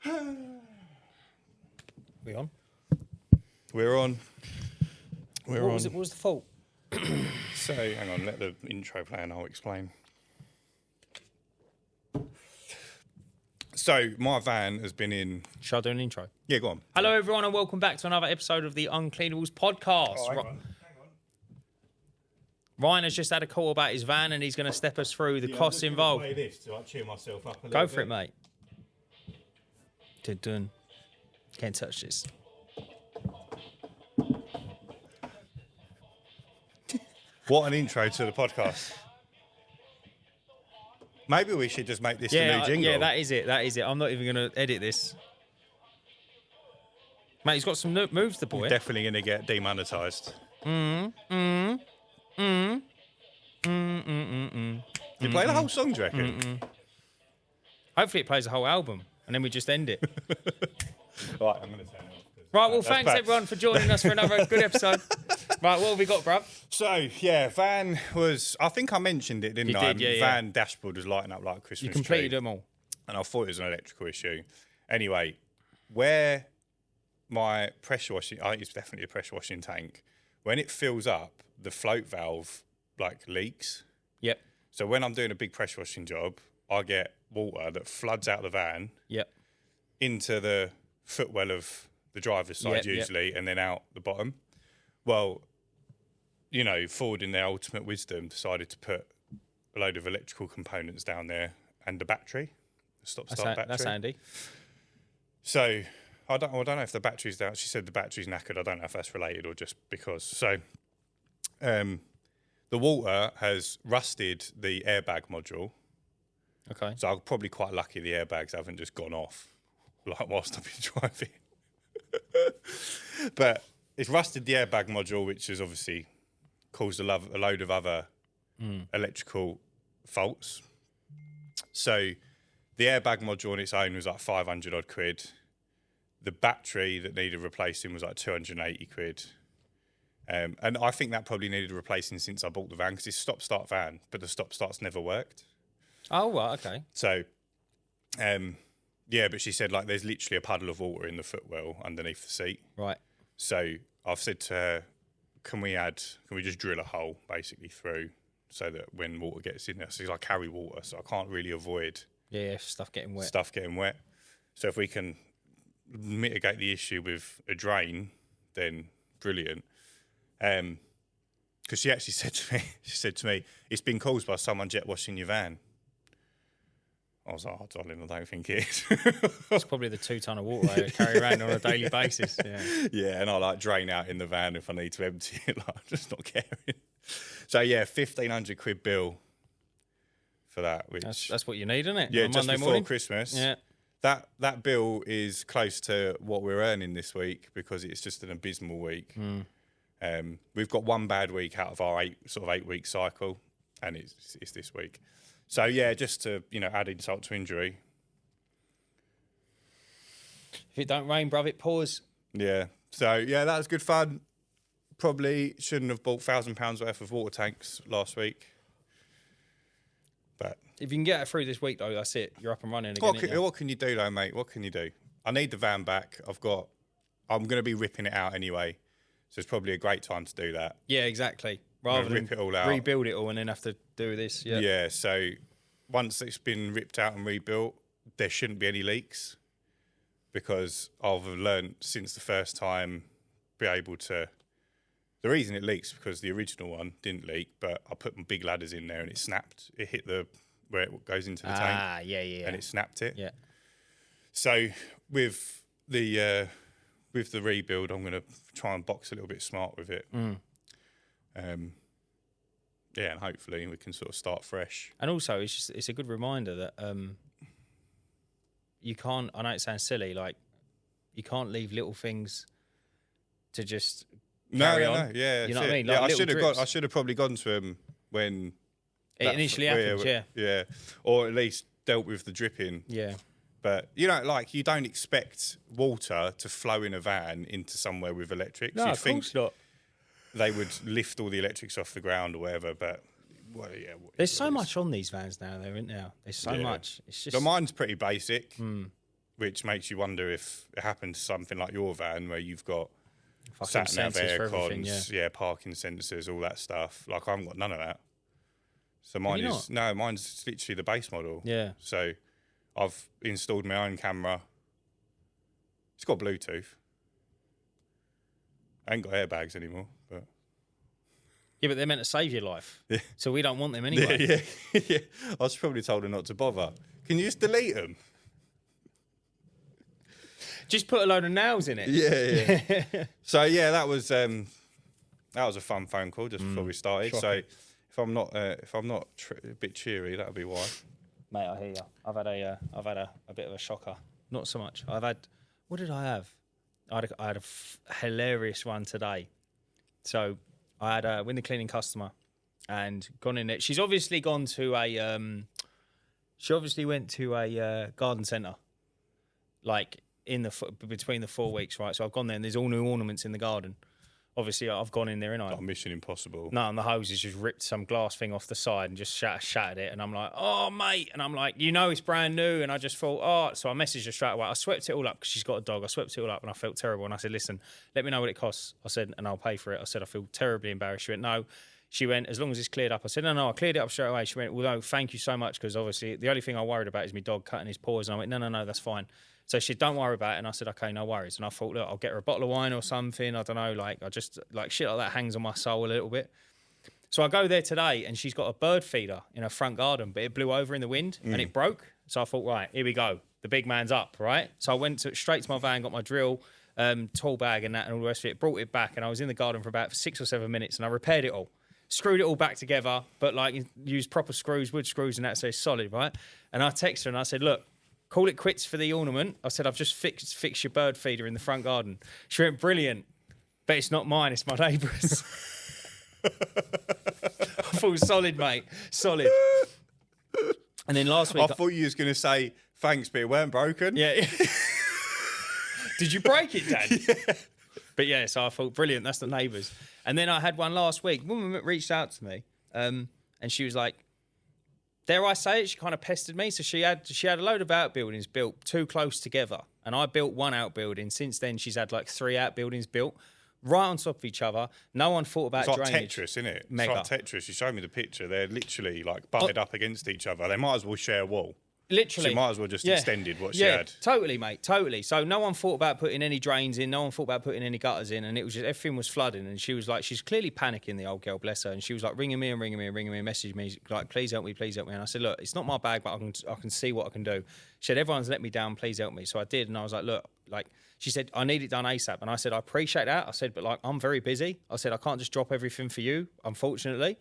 We on? We're on. What was the fault? So, hang on, let the intro play and I'll explain. So, my van has been in... Shall I do an intro? Yeah, go on. Hello, everyone, and welcome back to another episode of the Uncleanables Podcast. Oh, hang on. Ryan has just had a call about his van, and he's going to step us through the costs involved. Play this to cheer myself up a little Go bit. for it, mate. Dun-dun. Can't touch this. What an intro to the podcast. Maybe we should just make this the new jingle. Yeah, that is it. That is it. I'm not even going to edit this. Mate, he's got some moves, the boy. Definitely going to get demonetised. You play the whole song, do you reckon? Hopefully it plays the whole album, and then we just end it. Right, I'm going to turn it off. Right, well, thanks, everyone, for joining us for another good episode. Right, what have we got, bruv? So, yeah, van was... I think I mentioned it, didn't I? You did, yeah. Van dashboard was lighting up like a Christmas tree. You completed them all. And I thought it was an electrical issue. Anyway, where my pressure washing... I think it's definitely a pressure washing tank. When it fills up, the float valve, leaks. Yep. So when I'm doing a big pressure washing job, I get water that floods out the van into the footwell of the driver's side usually, and then out the bottom. Well, you know, Ford in their ultimate wisdom decided to put a load of electrical components down there and the battery, the stop-start battery. That's handy. So I don't know if the battery's down. She said the battery's knackered. I don't know if that's related or just because. So the water has rusted the airbag module. Okay. So I'm probably quite lucky the airbags haven't just gone off whilst I've been driving. But it's rusted the airbag module, which has obviously caused a load of other electrical faults. So the airbag module on its own was like 500 odd quid. The battery that needed replacing was like 280 quid. And I think that probably needed replacing since I bought the van, because it's a stop-start van, but the stop-start's never worked. Oh, right, okay. So, yeah, but she said, there's literally a puddle of water in the footwell underneath the seat. Right. So I've said to her, can we just drill a hole basically through so that when water gets in there, so I carry water, so I can't really avoid stuff getting wet. So if we can mitigate the issue with a drain, then brilliant. Because she actually said to me, it's been caused by someone jet washing your van. I was like, oh, darling, I don't think it is. It's probably the 2 ton of water I carry around on a daily basis. Yeah, and I drain out in the van if I need to empty it. I'm just not caring. So yeah, 1,500 quid bill for that. Which that's what you need, isn't it? Yeah, on just Monday before morning? Christmas. Yeah. That bill is close to what we're earning this week because it's just an abysmal week. We've got one bad week out of our 8 week cycle, and it's this week. So yeah, just to add insult to injury. If it don't rain, bruv, it pours. Yeah. So yeah, that was good fun. Probably shouldn't have bought £1,000 worth of water tanks last week. But if you can get it through this week, though, that's it. You're up and running again. What can you do, though, mate? What can you do? I need the van back. I'm going to be ripping it out anyway, so it's probably a great time to do that. Yeah, exactly. Rather than rip it all out, rebuild it all, and then have to do this. Yeah. Yeah. So once it's been ripped out and rebuilt, there shouldn't be any leaks, because I've learned since the first time be able to. The reason it leaks is because the original one didn't leak, but I put my big ladders in there and it snapped. It hit where it goes into the tank. Ah, yeah. And it snapped it. Yeah. So with the rebuild, I'm going to try and box a little bit smart with it. And hopefully we can sort of start fresh. And also, it's a good reminder that you can't. I know it sounds silly, you can't leave little things to just carry on. Yeah, you know what I mean. I should have probably gone to him when it initially happened. Yeah, or at least dealt with the dripping. Yeah. But you don't expect water to flow in a van into somewhere with electrics. No, of course not. They would lift all the electrics off the ground or whatever, but there's so much on these vans now, though, isn't there? There's so much. It's just mine's pretty basic. which makes you wonder if it happened to something like your van where you've got Fucking sat-nav sensors for everything, aircons, parking sensors, all that stuff. Like, I haven't got none of that. So mine's literally the base model. Yeah. So I've installed my own camera. It's got Bluetooth. I ain't got airbags anymore, but... Yeah, but they're meant to save your life. Yeah. So we don't want them anyway. Yeah. I was probably told her not to bother. Can you just delete them? Just put a load of nails in it. Yeah. So that was a fun phone call just before we started. Shocking. So if I'm not a bit cheery, that'll be why. Mate, I hear you. I've had a bit of a shocker. Not so much. What did I have? I had a hilarious one today. So I had a window cleaning customer and gone in there. She's obviously gone to she obviously went to a garden centre, like between the 4 weeks, right? So I've gone there and there's all new ornaments in the garden. Obviously, I've gone in there, and Like Mission Impossible. No, and the hose has just ripped some glass thing off the side and just shattered it. And I'm like, oh, mate. And I'm like, it's brand new. And I just thought, so I messaged her straight away. I swept it all up because she's got a dog. I swept it all up and I felt terrible. And I said, listen, let me know what it costs. I said, and I'll pay for it. I said, I feel terribly embarrassed. She went, no. She went, as long as it's cleared up. I said, no, I cleared it up straight away. She went, well, no, thank you so much, because obviously the only thing I worried about is my dog cutting his paws. And I went, no, that's fine. So she said, don't worry about it. And I said, okay, no worries. And I thought, look, I'll get her a bottle of wine or something. I don't know, I just, shit like that hangs on my soul a little bit. So I go there today and she's got a bird feeder in her front garden, but it blew over in the wind and it broke. So I thought, right, here we go. The big man's up, right? So I went straight to my van, got my drill, tool bag and that and all the rest of it, brought it back, and I was in the garden for about 6 or 7 minutes and I repaired it all. Screwed it all back together, but used proper screws, wood screws and that, so it's solid, right? And I texted her and I said, look, call it quits for the ornament. I said, I've just fixed your bird feeder in the front garden. She went, brilliant, but it's not mine, it's my neighbour's. I thought, solid, mate, solid. And then last week... I thought you was going to say, thanks, but it weren't broken. Yeah. Did you break it, Dad? Yeah. But yeah, so I thought, brilliant, that's the neighbours. And then I had one last week. A woman reached out to me, and she was like, dare I say it, she kind of pestered me. So she had a load of outbuildings built too close together. And I built one outbuilding. Since then, she's had 3 outbuildings built right on top of each other. No one thought about drainage. It's like Tetris, isn't it? Mega. It's like Tetris. You showed me the picture. They're literally butted up against each other. They might as well share a wall. Literally. She might as well just extended what she had. Totally, mate, totally. So no one thought about putting any drains in. No one thought about putting any gutters in. And it was just, everything was flooding. And she was she's clearly panicking, the old girl, bless her. And she was ringing me, messaging me, please help me. And I said, look, it's not my bag, but I can see what I can do. She said, everyone's let me down, please help me. So I did. And I was like, look, she said, I need it done ASAP. And I said, I appreciate that. I said, but I'm very busy. I said, I can't just drop everything for you, unfortunately.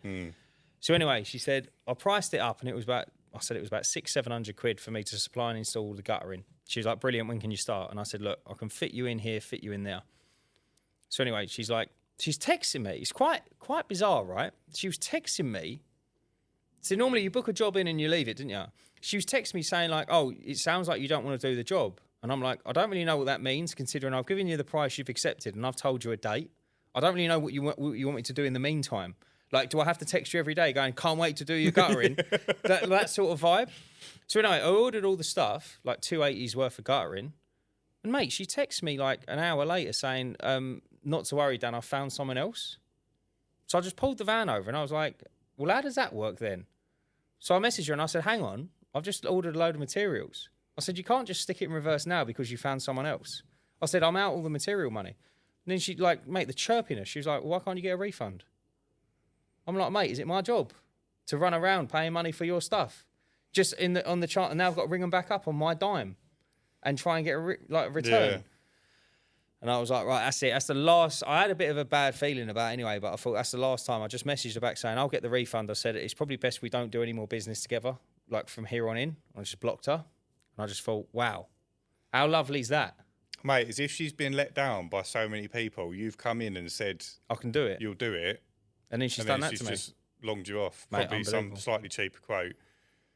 So anyway, she said, I priced it up and it was about 600-700 quid for me to supply and install the gutter in. She was like, brilliant, when can you start? And I said, look, I can fit you in here, fit you in there. So anyway, she's texting me. It's quite bizarre, right? She was texting me. So normally you book a job in and you leave it, didn't you? She was texting me saying oh, it sounds like you don't want to do the job. And I'm like, I don't really know what that means, considering I've given you the price you've accepted and I've told you a date. I don't really know what you want me to do in the meantime. Do I have to text you every day going, can't wait to do your guttering? that sort of vibe. So anyway, I ordered all the stuff, 280's worth of guttering. And mate, she texts me an hour later saying, not to worry, Dan, I found someone else. So I just pulled the van over and I was like, well, how does that work then? So I messaged her and I said, hang on, I've just ordered a load of materials. I said, you can't just stick it in reverse now because you found someone else. I said, I'm out all the material money. And then she mate, the chirpiness, she was like, well, why can't you get a refund? I'm like, mate, is it my job to run around paying money for your stuff? Just on the chart, and now I've got to ring them back up on my dime and try and get a return. Yeah. And I was like, right, that's it. That's the last. I had a bit of a bad feeling about it anyway, but I thought that's the last time. I just messaged her back saying, I'll get the refund. I said, it's probably best we don't do any more business together, from here on in. I just blocked her. And I just thought, wow, how lovely is that? Mate, as if she's been let down by so many people. You've come in and said, I can do it. You'll do it. And then she's done that to me. She's just longed you off. Mate, probably some slightly cheaper quote,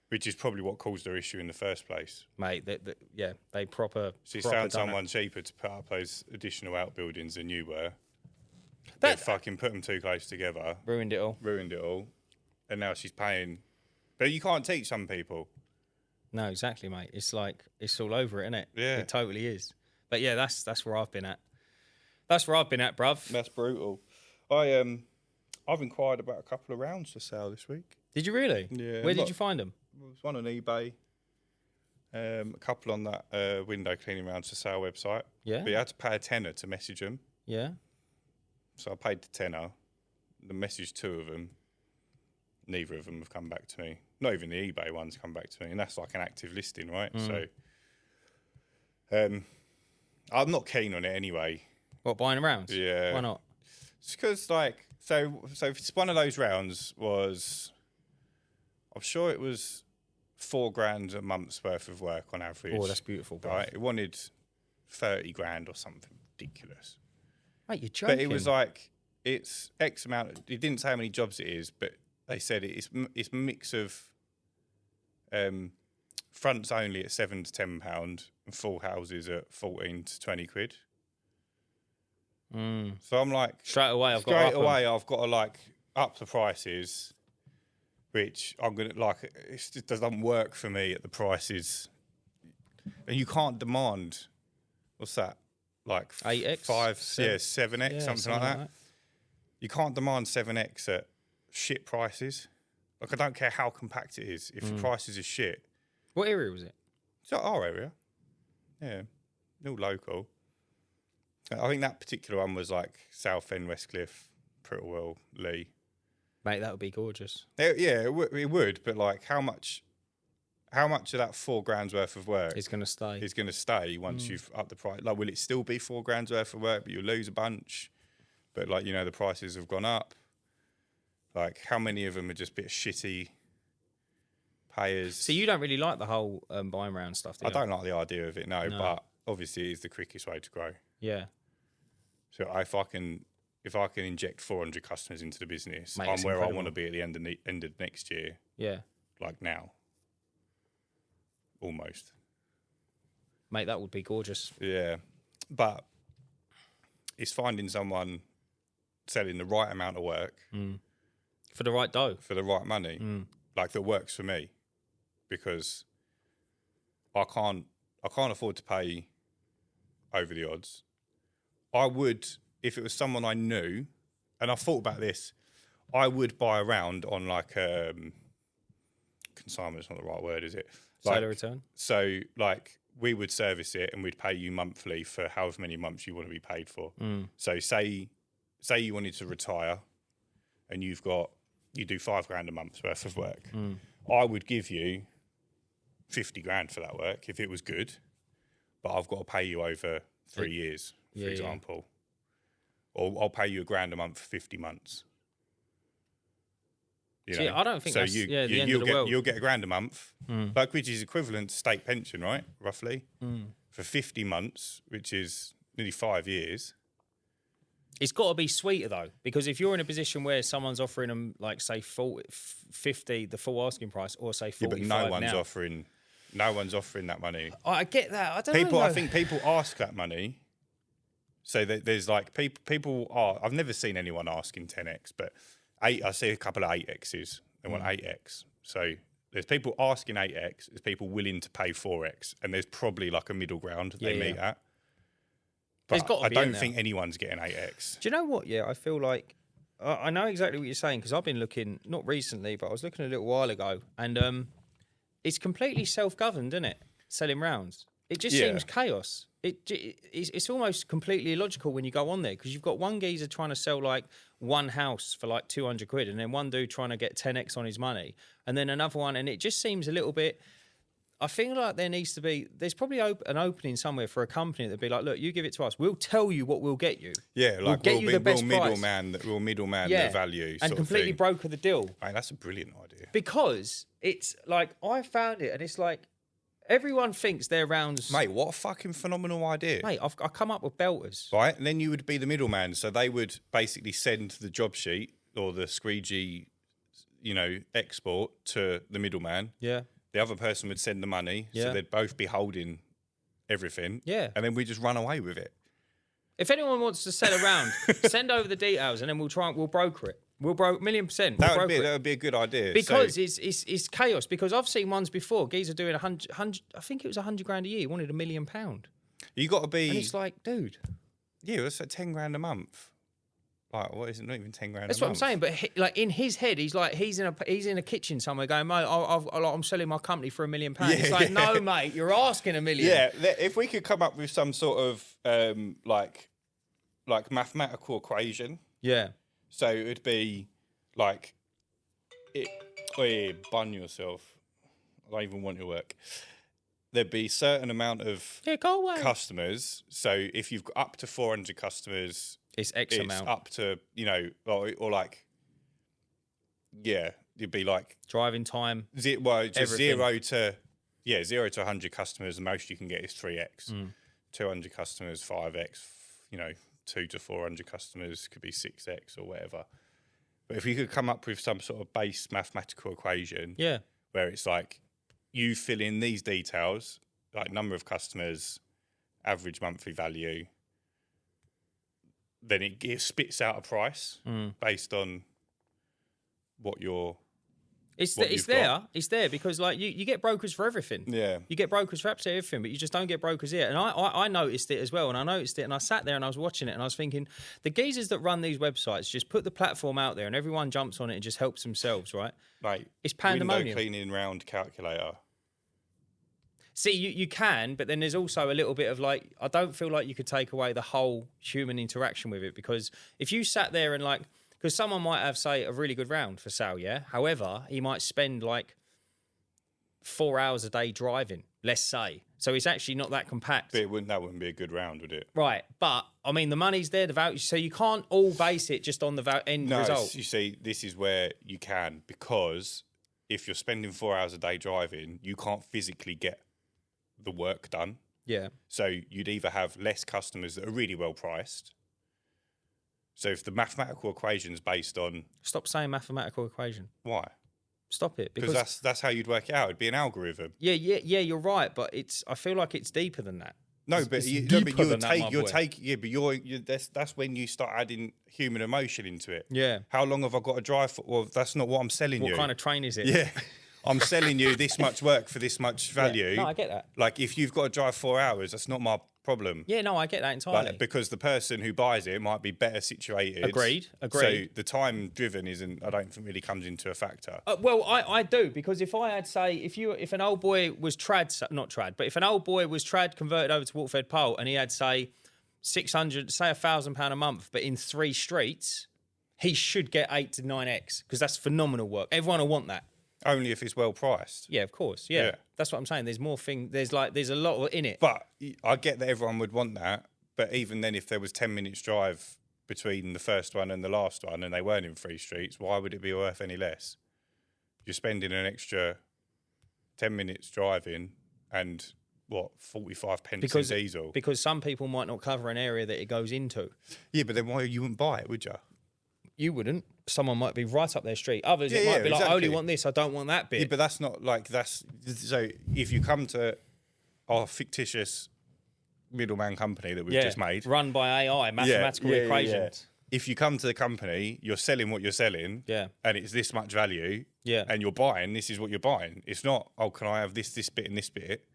which is probably what caused her issue in the first place. Mate, they proper. She's found someone cheaper to put up those additional outbuildings than you were. They fucking put them too close together. Ruined it all. And now she's paying. But you can't teach some people. No, exactly, mate. It's like it's all over it, isn't it? Yeah. It totally is. But yeah, that's where I've been at. That's where I've been at, bruv. That's brutal. I've inquired about a couple of rounds for sale this week. Did you really? Yeah. Where did you find them? There was one on eBay. A couple on that window cleaning rounds for sale website. Yeah. But you had to pay a tenner to message them. Yeah. So I paid the tenner. The message 2 of them. Neither of them have come back to me. Not even the eBay ones come back to me. And that's like an active listing, right? So I'm not keen on it anyway. What, buying rounds? Yeah. Why not? It's because, like, so it's one of those rounds was, I'm sure it was $4,000 a month's worth of work on average. Oh, that's beautiful, bro. Right? It wanted 30 grand or something ridiculous. Mate, you're joking. But it was like, it's X amount. It didn't say how many jobs it is, but they said it's a mix of fronts only at £7 to £10 and full houses at 14 to 20 quid. So I'm like, straight away I've got to like up the prices, which I'm gonna like. It just doesn't work for me at the prices, and you can't demand. What's that? Like 8x, 7x, something like that. You can't demand 7x at shit prices. Like, I don't care how compact it is. If the prices are shit. What area was it? It's like our area. Yeah. All local. I think that particular one was like Southend, Westcliff, Prittlewell, Lee. Mate, that would be gorgeous. It would, but like how much of that £4,000 worth of work It's going to stay. is going to stay once you've upped the price? Like, will it still be £4,000 worth of work, but you'll lose a bunch? But like, the prices have gone up. Like, how many of them are just a bit shitty payers? So you don't really like the whole buying round stuff, do you? I don't like the idea of it, no. But obviously it's the quickest way to grow. Yeah. So if I can inject 400 customers into the business, Mate, I'm it's where incredible. I want to be at the end of next year. Yeah. Like now. Almost. Mate, that would be gorgeous. Yeah. But it's finding someone selling the right amount of work For the right dough. for the right money, like that works for me, because I can't afford to pay over the odds. I would, if it was someone I knew, and I've thought about this, I would buy a round on like consignment's not the right word, is it? Like, Sale or return? So like we would service it and we'd pay you monthly for however many months you want to be paid for. So say you wanted to retire and you do £5,000 a month's worth of work. I would give you 50 grand for that work if it was good, but I've got to pay you over 3 years, for example. Or I'll pay you £1,000 a month for 50 months. See, I don't think so that's the end of the world. You'll get £1,000 a month, like, which is equivalent to state pension, right? Roughly. For 50 months, which is nearly 5 years. It's got to be sweeter though, because if you're in a position where someone's offering them, like, say 50, the full asking price, or say 45 but no one's now. offering that money. I get that. I don't know. I think people ask that money. So there's like people are. I've never seen anyone asking 10x, but I see a couple of 8x's. They want 8x. So there's people asking 8x. There's people willing to pay 4x, and there's probably like a middle ground they meet at. But There's got to I be don't think anyone's getting 8x. Do you know what? Yeah, I feel like I know exactly what you're saying, because I've been looking, not recently, but I was looking a little while ago, and it's completely self-governed, isn't it? Selling rounds. It just seems chaos. It's almost completely illogical when you go on there, because you've got one geezer trying to sell like one house for like 200 quid, and then one dude trying to get 10x on his money, and then another one, and it just seems a little bit. I feel like there's probably an opening somewhere for a company that'd be like, look, you give it to us, we'll tell you what we'll get you. Yeah, like we'll middleman the value, and completely broker the deal. Mate, that's a brilliant idea. Because it's like, I found it, and it's like, everyone thinks their rounds. Mate, what a fucking phenomenal idea. Mate, I come up with belters. Right, and then you would be the middleman, so they would basically send the job sheet or the squeegee, export to the middleman. Yeah. The other person would send the money, so they'd both be holding everything. Yeah. And then we just run away with it. If anyone wants to sell a round, send over the details, and then we'll broker it. We'll broke 1,000,000%. That would be a good idea. Because it's chaos. Because I've seen ones before. Geezer doing 100, I think it was 100 grand a year. He wanted £1 million. You got to be. And it's like, dude. Yeah, that's like 10 grand a month. Like, what is it? Not even 10 grand. That's a what month. I'm saying. But like in his head, he's in a kitchen somewhere going, mate, I'm selling my company for £1 million. Yeah, It's like, no, mate, you're asking $1 million. Yeah, if we could come up with some sort of like mathematical equation. Yeah. So it'd be like, bun yourself. I don't even want your work. There'd be a certain amount of go away. customers. So if you've got up to 400 customers, it's X amount. Up to, or like, yeah, it'd be like driving time. Just everything. 0 to 100 customers. The most you can get is 3x. 200 customers, 5x. 2 to 400 customers could be 6x or whatever. But if you could come up with some sort of base mathematical equation, where it's like you fill in these details, like number of customers, average monthly value, then it spits out a price based on what you're. It's there because like you get brokers for everything. Yeah. You get brokers for absolutely everything, but you just don't get brokers here. And I noticed it as well, and I sat there and I was watching it and I was thinking, the geezers that run these websites just put the platform out there and everyone jumps on it and just helps themselves, right? Like it's pandemonium. Window cleaning round calculator. See, you can, but then there's also a little bit of like, I don't feel like you could take away the whole human interaction with it, because if you sat there and like, because someone might have, say, a really good round for sale, yeah? However, he might spend like 4 hours a day driving, let's say. So it's actually not that compact. But that wouldn't be a good round, would it? Right. But, I mean, the money's there, the value. So you can't all base it just on the end result. You see, this is where you can, because if you're spending 4 hours a day driving, you can't physically get the work done. Yeah. So you'd either have less customers that are really well priced. So if the mathematical equation's based on... Stop saying mathematical equation. Why? Stop it. Because that's how you'd work it out. It'd be an algorithm. Yeah, you're right, but I feel like it's deeper than that. That's when you start adding human emotion into it. Yeah. How long have I got to drive for? Well, that's not what I'm selling you. What kind of train is it? Yeah. I'm selling you this much work for this much value. Yeah. No, I get that. Like, if you've got to drive 4 hours, that's not my problem. Yeah, no, I get that entirely. Like, because the person who buys it might be better situated. Agreed. So the time driven I don't think really comes into a factor. Well, I do, because if I had, say, if an old boy was if an old boy was converted over to Waterford Pole and he had, say, 600, say £1,000 a month, but in 3 streets, he should get 8 to 9x, because that's phenomenal work. Everyone will want that. Only if it's well priced. Yeah, of course. Yeah. That's what I'm saying. There's more there's a lot in it. But I get that everyone would want that. But even then, if there was 10 minutes drive between the first one and the last one and they weren't in 3 streets, why would it be worth any less? You're spending an extra 10 minutes driving and 45 pence in diesel. Because some people might not cover an area that it goes into. Yeah, but then why you wouldn't buy it, would you? You wouldn't. Someone might be right up their street. Others, it might be like, I only want this, I don't want that bit. Yeah, but that's not like so if you come to our fictitious middleman company that we've just made. Run by AI, mathematical equations. If you come to the company, you're selling what you're selling. Yeah. And it's this much value. Yeah. And you're buying, this is what you're buying. It's not, can I have this bit and this bit?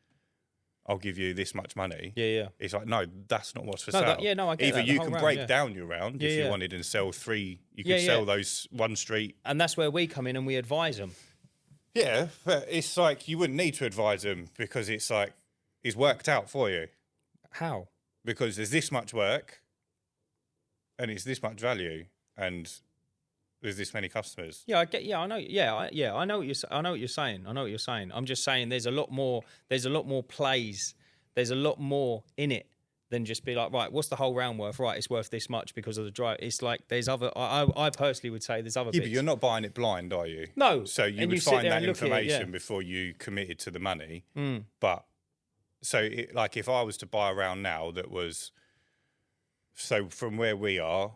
I'll give you this much money. Yeah. It's like, no, that's not what's for sale. I get Either that. you can break down your round if you wanted and sell 3. You can sell those 1 street. And that's where we come in and we advise them. Yeah, but it's like you wouldn't need to advise them, because it's like it's worked out for you. How? Because there's this much work and it's this much value and there's this many customers. Yeah, I know. I know what you're saying. I'm just saying there's a lot more plays. There's a lot more in it than just be like, right, what's the whole round worth? Right, it's worth this much because of the drive. It's like there's other. I personally would say there's other. Yeah, bits. but you're not buying it blind, are you? No. So you would find that information before you committed to the money. But so if I was to buy a round now that was from where we are,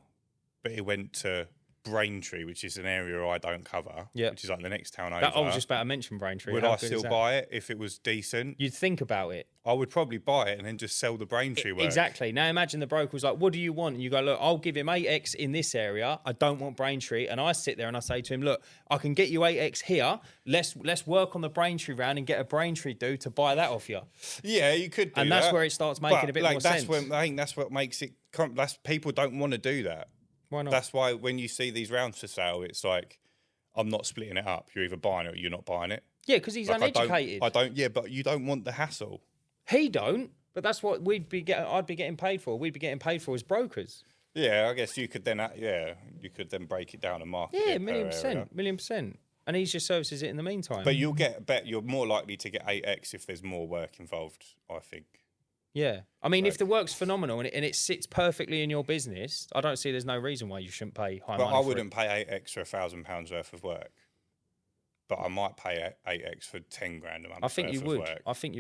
but it went to Braintree, which is an area I don't cover, which is like the next town over. I was just about to mention Braintree. Would I still buy it if it was decent? You'd think about it. I would probably buy it and then just sell the Braintree work. Exactly. Now imagine the broker was like, what do you want? And you go, look, I'll give him 8x in this area. I don't want Braintree. And I sit there and I say to him, look, I can get you 8x here. Let's work on the Braintree round and get a Braintree dude to buy that off you. Yeah, you could do that. And that's where it starts making a bit more sense. I think that's what makes it... people don't want to do that. Why not? That's why when you see these rounds for sale, it's like, I'm not splitting it up. You're either buying it or you're not buying it. Yeah, because he's uneducated. But you don't want the hassle. He don't, but that's what I'd be getting paid for. We'd be getting paid for as brokers. Yeah, I guess you could then, break it down and market it. Yeah, million percent. And he's just services it in the meantime. But you're more likely to get 8x if there's more work involved, I think. Yeah. I mean, if the work's phenomenal and it sits perfectly in your business, I don't see there's no reason why you shouldn't pay high money for it. But I wouldn't pay 8x for £1,000 worth of work. But I might pay 8x for 10 grand a month. I think you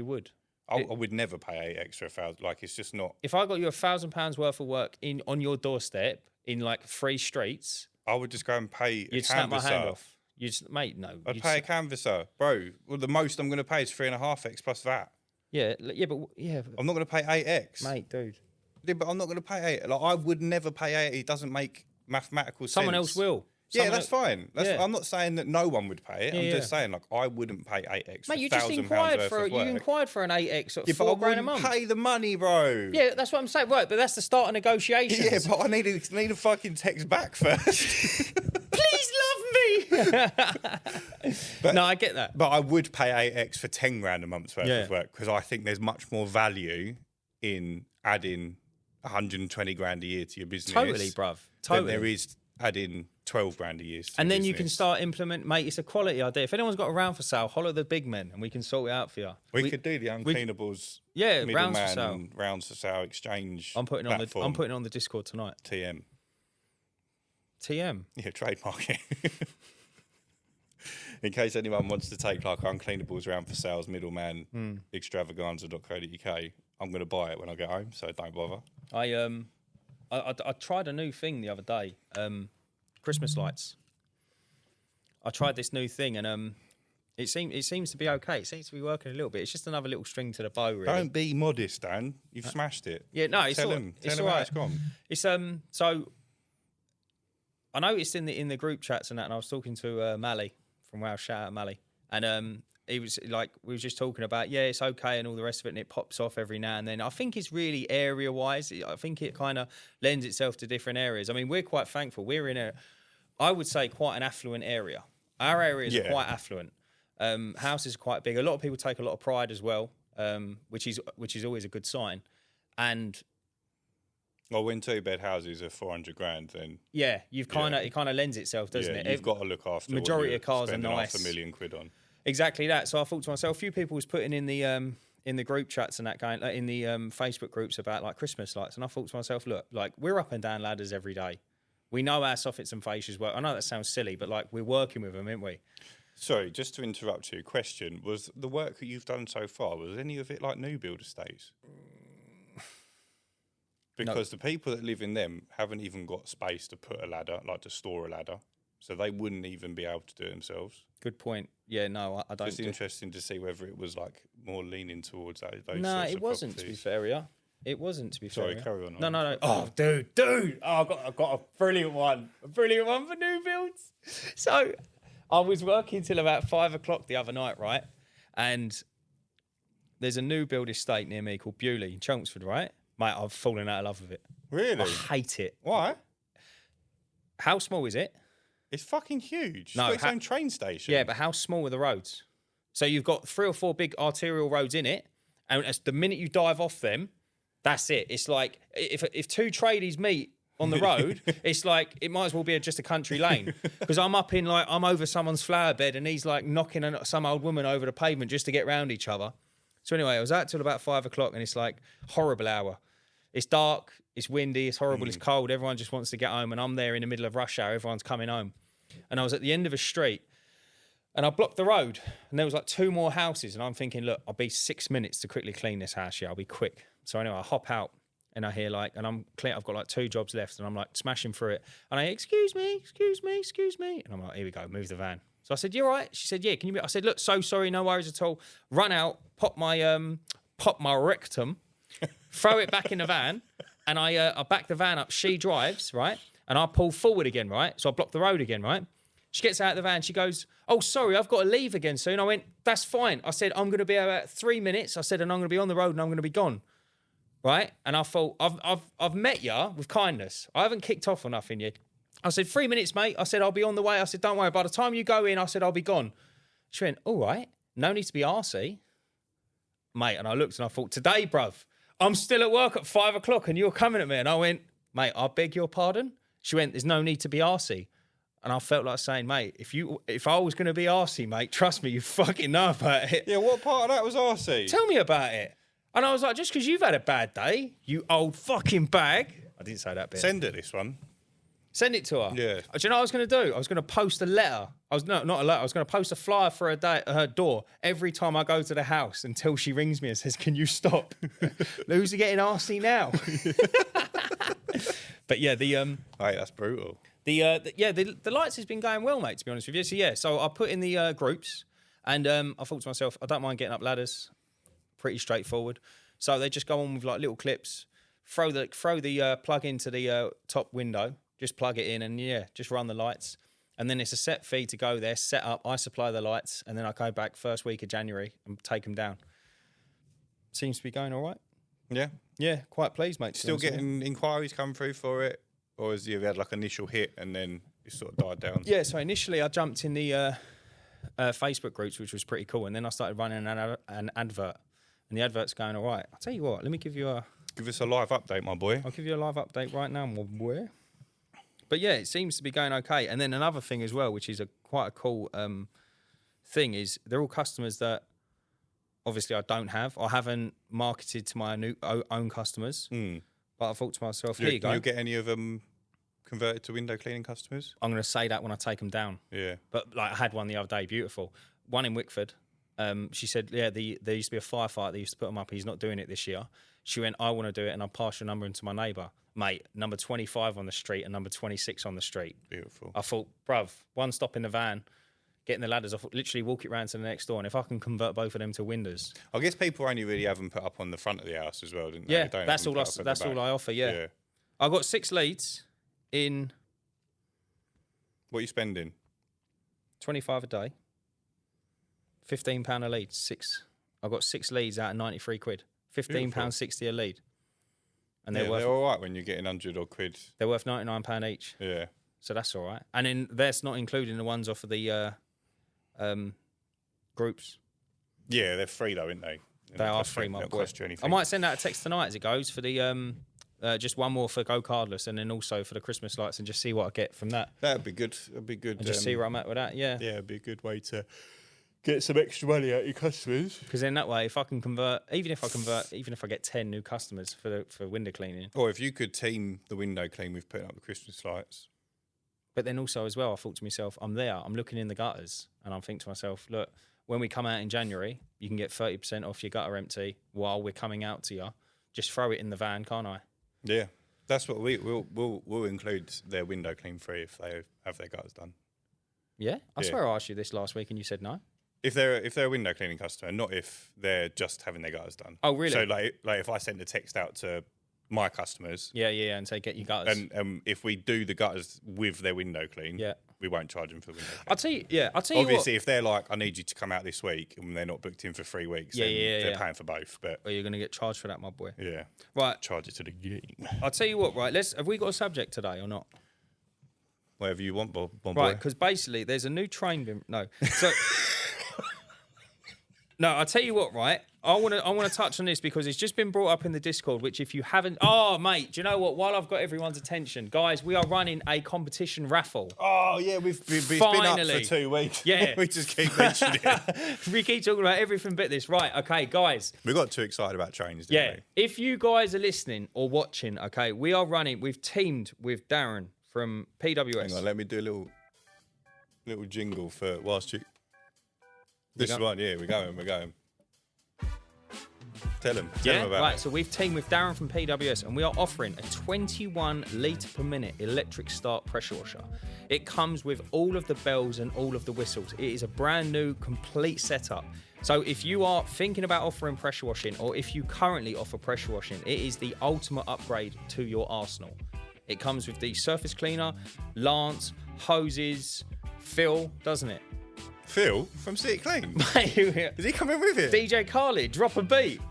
would. I would never pay 8x for 1,000. Like, it's just not. If I got you £1,000 worth of work on your doorstep in like 3 streets, I would just go and pay. You'd snap my hand off. Mate, no. I'd pay a canvasser, bro. Well, the most I'm going to pay is 3.5x plus that. Yeah. I'm not going to pay 8x, mate, dude. Yeah, but I'm not going to pay 8. Like, I would never pay 8. It doesn't make mathematical sense. Someone else will. That's fine. I'm not saying that no one would pay it. I'm just saying, like, I wouldn't pay 8x. Mate, you just inquired for you inquired for an 8x at £4 grand a month. Pay the money, bro. Yeah, that's what I'm saying. Right, but that's the start of negotiations. Yeah, but I need a fucking text back first. Please love me. No, I get that. But I would pay 8x for 10 grand a month's worth of work because I think there's much more value in adding 120 grand a year to your business. Totally, bruv. Totally. Than there is adding 12 grand a year. And then you can start mate, it's a quality idea. If anyone's got a round for sale, holler the big men and we can sort it out for you. We could do the Uncleanables rounds for sale. Rounds for sale exchange. I'm putting it on the Discord tonight. TM. Yeah, trademark it. In case anyone wants to take like Uncleanables round for sales, middleman, extravaganza.co.uk, I'm going to buy it when I get home, so don't bother. I tried a new thing the other day, Christmas lights. I tried this new thing and it seems to be okay. It seems to be working a little bit. It's just another little string to the bow, really. Don't be modest, Dan. You've smashed it. Yeah, no, it's Tell all him right. how it's gone. It's so I noticed in the group chats and that, and I was talking to Mally from Wow, shout out Mally, and he was like, we were just talking about, it's okay and all the rest of it, and it pops off every now and then. I think it's really area-wise. I think it kind of lends itself to different areas. I mean, we're quite thankful. We're in I would say, quite an affluent area. Our areas are quite affluent. Houses are quite big. A lot of people take a lot of pride as well, which is always a good sign. And well, when 2-bed houses are 400 grand, then it kind of lends itself, doesn't it? You've got to look after. Majority of cars are nice. £500,000 on. Exactly that. So I thought to myself, a few people was putting in the group chats and that going, like, in the Facebook groups about like Christmas lights, and I thought to myself, look, like we're up and down ladders every day. We know our soffits and fascias work. I know that sounds silly, but like we're working with them, aren't we? Sorry, just to interrupt you. Question: was the work that you've done so far, was any of it like new build estates? Because the people that live in them haven't even got space to put a ladder, like to store a ladder, so they wouldn't even be able to do it themselves. Good point. Yeah, no, I don't. It's interesting to see whether it was like more leaning towards those. No, it wasn't. To be fair, yeah. It wasn't, to be fair. Sorry, carry on. No. Oh, dude. Oh, I've got a brilliant one. A brilliant one for new builds. So I was working till about 5 o'clock the other night, right? And there's a new build estate near me called Bewley in Chelmsford, right? Mate, I've fallen out of love with it. Really? I hate it. Why? How small is it? It's fucking huge. No, it's got its own train station. Yeah, but how small are the roads? So you've got 3 or 4 big arterial roads in it, and the minute you dive off them, that's it. It's like if 2 tradies meet on the road, it's like it might as well be just a country lane. Because I'm over someone's flower bed and he's like knocking some old woman over the pavement just to get round each other. So anyway, I was out till about 5 o'clock and it's like horrible hour. It's dark, it's windy, it's horrible, it's cold. Everyone just wants to get home and I'm there in the middle of rush hour. Everyone's coming home. And I was at the end of a street and I blocked the road and there was like 2 more houses and I'm thinking, look, I'll be 6 minutes to quickly clean this house. Yeah, I'll be quick. So anyway, I hop out and I hear like, and I'm clear, I've got like 2 jobs left, and I'm like smashing through it, and I hear, excuse me, and I'm like, here we go, move the van. So I said, you all right? She said, yeah, can you? I said, look, so sorry, no worries at all. Run out, pop my rectum, throw it back in the van, and I back the van up. She drives, right? And I pull forward again, right? So I block the road again, right? She gets out of the van. She goes, oh, sorry, I've got to leave again soon. I went, that's fine. I said, I'm going to be about 3 minutes. I said, and I'm going to be on the road and I'm going to be gone, right? And I thought, I've met you with kindness. I haven't kicked off or nothing yet. I said, 3 minutes, mate. I said, I'll be on the way. I said, don't worry. By the time you go in, I said, I'll be gone. She went, all right. No need to be arsey. Mate, and I looked and I thought, today, bruv, I'm still at work at 5 o'clock and you're coming at me. And I went, mate, I beg your pardon. She went, there's no need to be arsey. And I felt like saying, mate, if I was going to be arsey, mate, trust me, you fucking know about it. Yeah, what part of that was arsey? Tell me about it. And I was like, just because you've had a bad day, you old fucking bag. I didn't say that bit. Send her this one. Send it to her. Yeah. Do you know what I was going to do? I was going to post a letter. Not a letter. I was going to post a flyer for her door every time I go to the house until she rings me and says, can you stop? Who's getting arsey now? But yeah, Hey, that's brutal. The lights has been going well, mate, to be honest with you. So I put in the groups, and I thought to myself, I don't mind getting up ladders. Pretty straightforward. So they just go on with like little clips, throw the plug into the top window, just plug it in, and just run the lights. And then it's a set fee to go there, set up. I supply the lights, and then I go back first week of January and take them down. Seems to be going all right. Yeah. Yeah, quite pleased, mate. Still getting inquiries come through for it? Or has you had like initial hit and then it sort of died down? Yeah, so initially I jumped in the Facebook groups, which was pretty cool. And then I started running an advert. And the advert's going all right. I'll tell you what, let me give you Give us a live update, my boy. I'll give you a live update right now, my boy. But yeah, it seems to be going okay. And then another thing as well, which is quite a cool thing, is they're all customers that obviously I don't have. I haven't marketed to my own customers. But I thought to myself, here you go. Can you get any of them converted to window cleaning customers? I'm going to say that when I take them down. Yeah. But like I had one the other day, beautiful. One in Wickford. She said, yeah, there used to be a firefighter that used to put them up. He's not doing it this year. She went, I want to do it, and I'll pass your number into my neighbour. Mate, number 25 on the street and number 26 on the street. Beautiful. I thought, bruv, one stop in the van, getting the ladders off, literally walk it round to the next door, and if I can convert both of them to windows. I guess people only really have them put up on the front of the house as well, didn't they? Yeah, They don't that's have all. them put up at That's the all back. I offer. Yeah. I got 6 leads in. What are you spending? 25 a day. £15 a lead. 6. I got 6 leads out of 93 quid. £15.60 a lead. And they're all right when you're getting 100 or quid. They're worth £99 each. Yeah. So that's all right. And then that's not including the ones off of the groups. Yeah, they're free though, aren't they? They are free, my boy. Cost you anything. I might send out a text tonight as it goes for the just one more for Go Cardless, and then also for the Christmas lights, and just see what I get from that. That'd be good. That'd be good. And just see where I'm at with that. Yeah. Yeah, it'd be a good way to get some extra money out of your customers. Because then that way, if I can convert, even if I get 10 new customers for window cleaning. Or if you could team the window clean with putting up the Christmas lights. But then also as well, I thought to myself, I'm there, I'm looking in the gutters, and I'm thinking to myself, look, when we come out in January, you can get 30% off your gutter empty while we're coming out to you. Just throw it in the van, can't I? Yeah, that's what we'll include their window clean free if they have their gutters done. Yeah, I swear I asked you this last week and you said no. If they're a window cleaning customer, not if they're just having their gutters done. Oh, really? So like if I send a text out to my customers, yeah, and say get your gutters, and if we do the gutters with their window clean, we won't charge them for the window clean. I'll tell you. Obviously, what, if they're like, I need you to come out this week, and they're not booked in for 3 weeks, then they're paying for both. But you're going to get charged for that, my boy. Yeah, right. Charge it to the game. I'll tell you what. Right, have we got a subject today or not? Whatever you want, boy. Right, because basically there's a new train. No, so. No, I'll tell you what, right? I want to touch on this because it's just been brought up in the Discord, which if you haven't... Oh, mate, do you know what? While I've got everyone's attention, guys, we are running a competition raffle. Oh, yeah, we've been up for 2 weeks. Yeah. We just keep mentioning it. We keep talking about everything but this. Right, okay, guys. We got too excited about trains, didn't we? If you guys are listening or watching, okay, we've teamed with Darren from PWS. Hang on, let me do a little jingle for whilst you... This is one, yeah, we're going. Tell them about right. it. So we've teamed with Darren from PWS, and we are offering a 21 litre per minute electric start pressure washer. It comes with all of the bells and all of the whistles. It is a brand new, complete setup. So if you are thinking about offering pressure washing, or if you currently offer pressure washing, it is the ultimate upgrade to your arsenal. It comes with the surface cleaner, lance, hoses, fill, doesn't it? Phil from City Clean. Is Is he coming with it? DJ Khaled, drop a beat.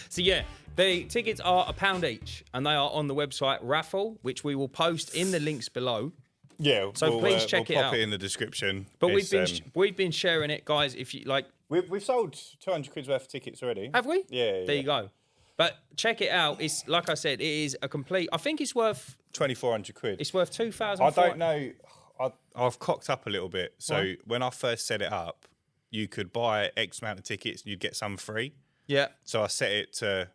So yeah, the tickets are £1 each, and they are on the website raffle, which we will post in the links below. Yeah, So please check it we'll out. pop it in the description. But It's, we've been sharing it, guys. If you like, we've sold 200 quid's worth of tickets already. have we? Yeah. There you go. But check it out. It's like I said, it is a complete. I think it's worth 2,400 quid. It's worth 2,000. I don't know. I've cocked up a little bit. So Right. when I first set it up, you could buy X amount of tickets and you'd get some free. Yeah. So I set it to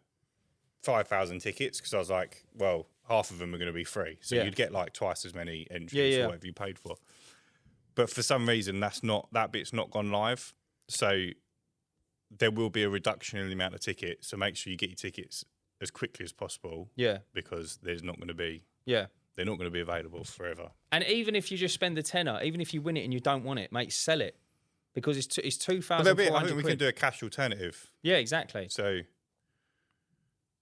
5,000 tickets because I was like, well, half of them are going to be free. So Yeah. you'd get like twice as many entries Yeah. or whatever you paid for. But for some reason, that bit's not gone live. So there will be a reduction in the amount of tickets. So make sure you get your tickets as quickly as possible. Yeah. Because they're not going to be available forever. And even if you just spend the tenner, even if you win it and you don't want it, mate, sell it because it's But 2,400 I think we quid. can do a cash alternative. Yeah, exactly. So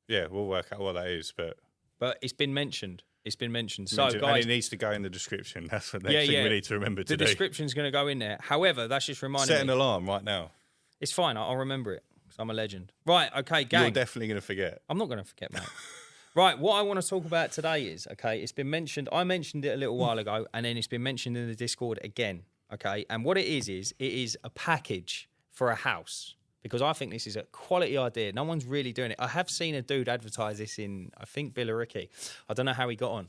yeah, we'll work out what that is. But it's been mentioned. It's been mentioned. So, and guys, it needs to go in the description. That's the next thing yeah. we need to remember to the do. description's going to go in there. However, that's just reminding Set an me. alarm right now. It's fine. I'll remember it because I'm a legend. Right. Okay, gang. You're definitely going to forget. I'm not going to forget, mate. Right. What I want to talk about today is, okay, it's been mentioned. I mentioned it a little while ago, and then it's been mentioned in the Discord again. Okay. And what it is a package for a house. Because I think this is a quality idea. No one's really doing it. I have seen a dude advertise this in, I think, Billericay. I don't know how he got on.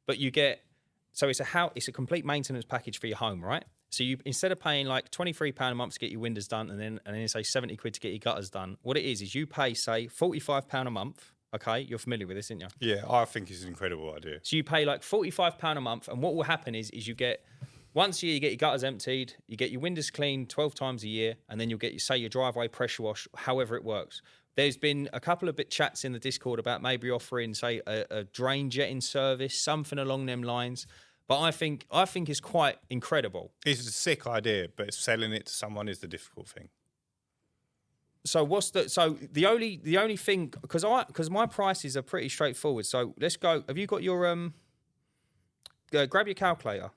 But you get, so it's a complete maintenance package for your home, right? So you, instead of paying like £23 a month to get your windows done and then say 70 quid to get your gutters done, what it is you pay, say, £45 a month. Okay, you're familiar with this, aren't you? Yeah, I think it's an incredible idea. So you pay like £45 a month, and what will happen is you get, once a year, you get your gutters emptied, you get your windows cleaned 12 times a year, and then you'll get, say, your driveway pressure wash, however it works. There's been a couple of chats in the Discord about maybe offering, say, a drain jetting service, something along them lines. But I think it's quite incredible. It's a sick idea, but selling it to someone is the difficult thing. So the only thing, because my prices are pretty straightforward. So let's go. Have you got your grab your calculator?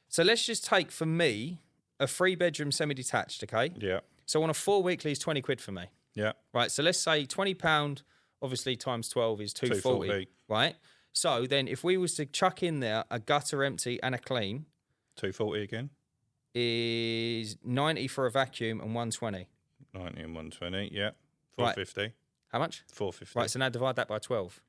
So let's just take, for me, a 3-bedroom semi-detached, okay? Yeah. So on a 4 weekly is 20 quid for me. Yeah. Right, so let's say £20, obviously times 12 is 240, right? So then if we was to chuck in there a gutter empty and a clean, 240 again? is 90 for a vacuum and 120. 90 and 120, yeah. 450. How much? 450. Right, so now divide that by 12.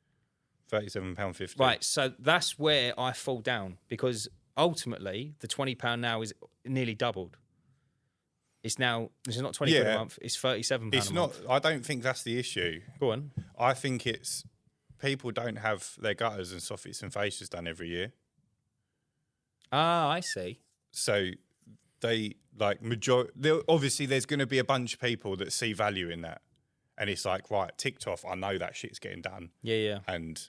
£37.50. Right, so that's where I fall down, because ultimately the £20 now is nearly doubled. It's now, this is not 20 quid a month, it's £37 It's a not, month. I don't think that's the issue. Go on. I think it's people don't have their gutters and soffits and fascias done every year. Ah, I see. So they like obviously there's going to be a bunch of people that see value in that. And it's like, right, ticked off. I know that shit's getting done. Yeah. And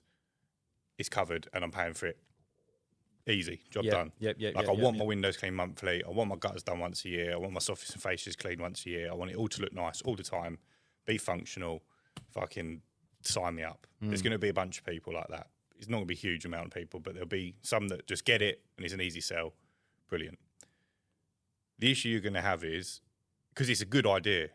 it's covered and I'm paying for it. Easy, job done. Yep. I want my windows cleaned monthly. I want my gutters done once a year. I want my soffits and fascias cleaned once a year. I want it all to look nice all the time, be functional. Fucking sign me up. There's going to be a bunch of people like that. It's not going to be a huge amount of people, but there'll be some that just get it and it's an easy sell. Brilliant. The issue you're going to have is, because it's a good idea,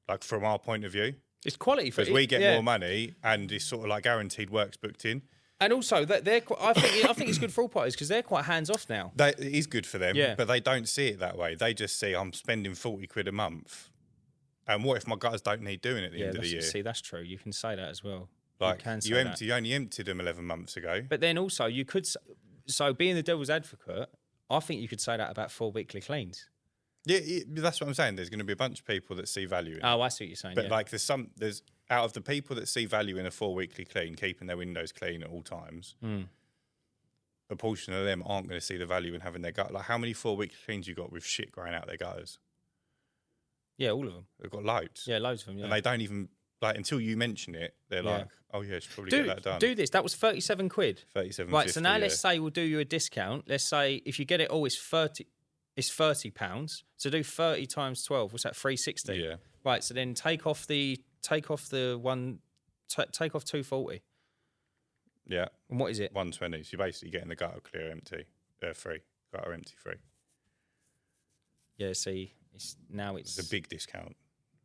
like from our point of view, It's quality for because we get more money and it's sort of like guaranteed work's booked in. And also, I think it's good for all parties because they're quite hands off now. It is good for them, Yeah. but they don't see it that way. They just see I'm spending 40 quid a month. And what if my gutters don't need doing at the end of the year? See, that's true. You can say that as well. Like, you only emptied them 11 months ago. But then also, you could. So, being the devil's advocate, I think you could say that about 4 weekly cleans. Yeah, that's what I'm saying. There's going to be a bunch of people that see value in it. Oh, I see what you're saying. But like, there's out of the people that see value in a 4 weekly clean, keeping their windows clean at all times, a portion of them aren't going to see the value in having their gut. Like, how many 4 weekly cleans you got with shit growing out their gutters? Yeah, all of them. They've got loads. Yeah, loads of them. Yeah. And they don't even, like, until you mention it, they're like, oh, yeah, I should probably get that done. Do this. That was 37 quid. 37.50. Right, so now let's say we'll do you a discount. Let's say if you get it all, it's £30. So do 30 times 12. What's that? 360. Yeah. Right. So then take off 240. Yeah. And what is it? 120. So you're basically getting the gutter clear empty, free. Gutter empty free. Yeah. See, it's a big discount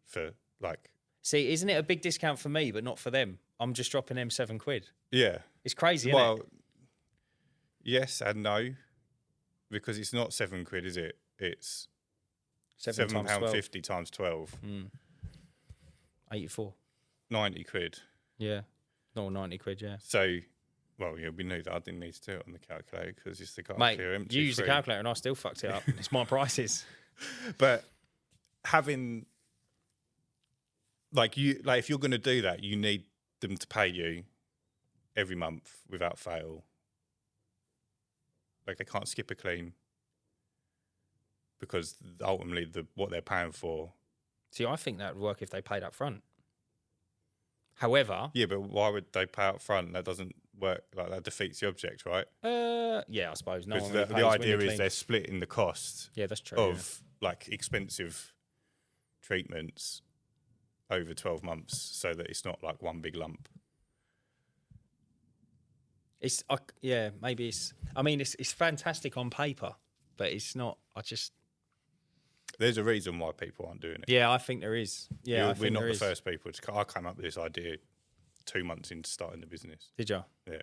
for like. See, isn't it a big discount for me, but not for them? I'm just dropping them £7. Yeah. It's crazy, isn't it? Yes and no, because it's not £7, is it? It's £7.50 times 12. 84. 90 quid. Yeah. No, 90 quid, yeah. So, well, yeah, we knew that I didn't need to do it on the calculator because it's the gutter Mate, clear empty you used the free. calculator and I still fucked it up. It's my prices. But having, if you're going to do that, you need them to pay you every month without fail. Like, they can't skip a clean because ultimately what they're paying for. See, I think that would work if they paid up front. However... Yeah, but why would they pay up front? That doesn't work. Like, that defeats the object, right? Yeah, I suppose. No because one really the pays idea when you is they're splitting the cost Yeah, that's true. of, like, expensive treatments over 12 months so that it's not, like, one big lump. It's maybe it's. I mean, it's fantastic on paper, but it's not. There's a reason why people aren't doing it. Yeah, I think there is. Yeah, we're not the first people. I came up with this idea 2 months into starting the business. Did you? Yeah.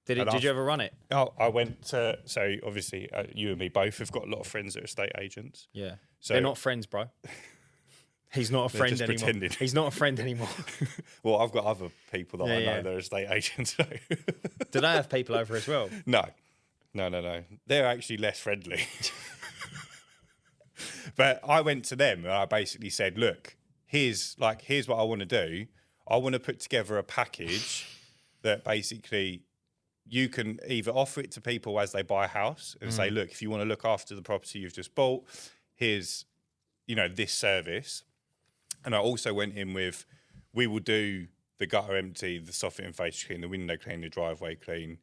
Did you ever run it? Oh, I went to. So obviously, you and me both have got a lot of friends that are estate agents. Yeah. So they're not friends, bro. He's not a friend just anymore. pretending. He's not a friend anymore. Well, I've got other people that I know Yeah. that are estate agents. So. Do they have people over as well? No. They're actually less friendly. But I went to them and I basically said, look, here's what I want to do. I want to put together a package that basically you can either offer it to people as they buy a house and say, look, if you want to look after the property you've just bought, here's, this service. And I also went in with, we will do the gutter empty, the soffit and face clean, the window clean, the driveway clean,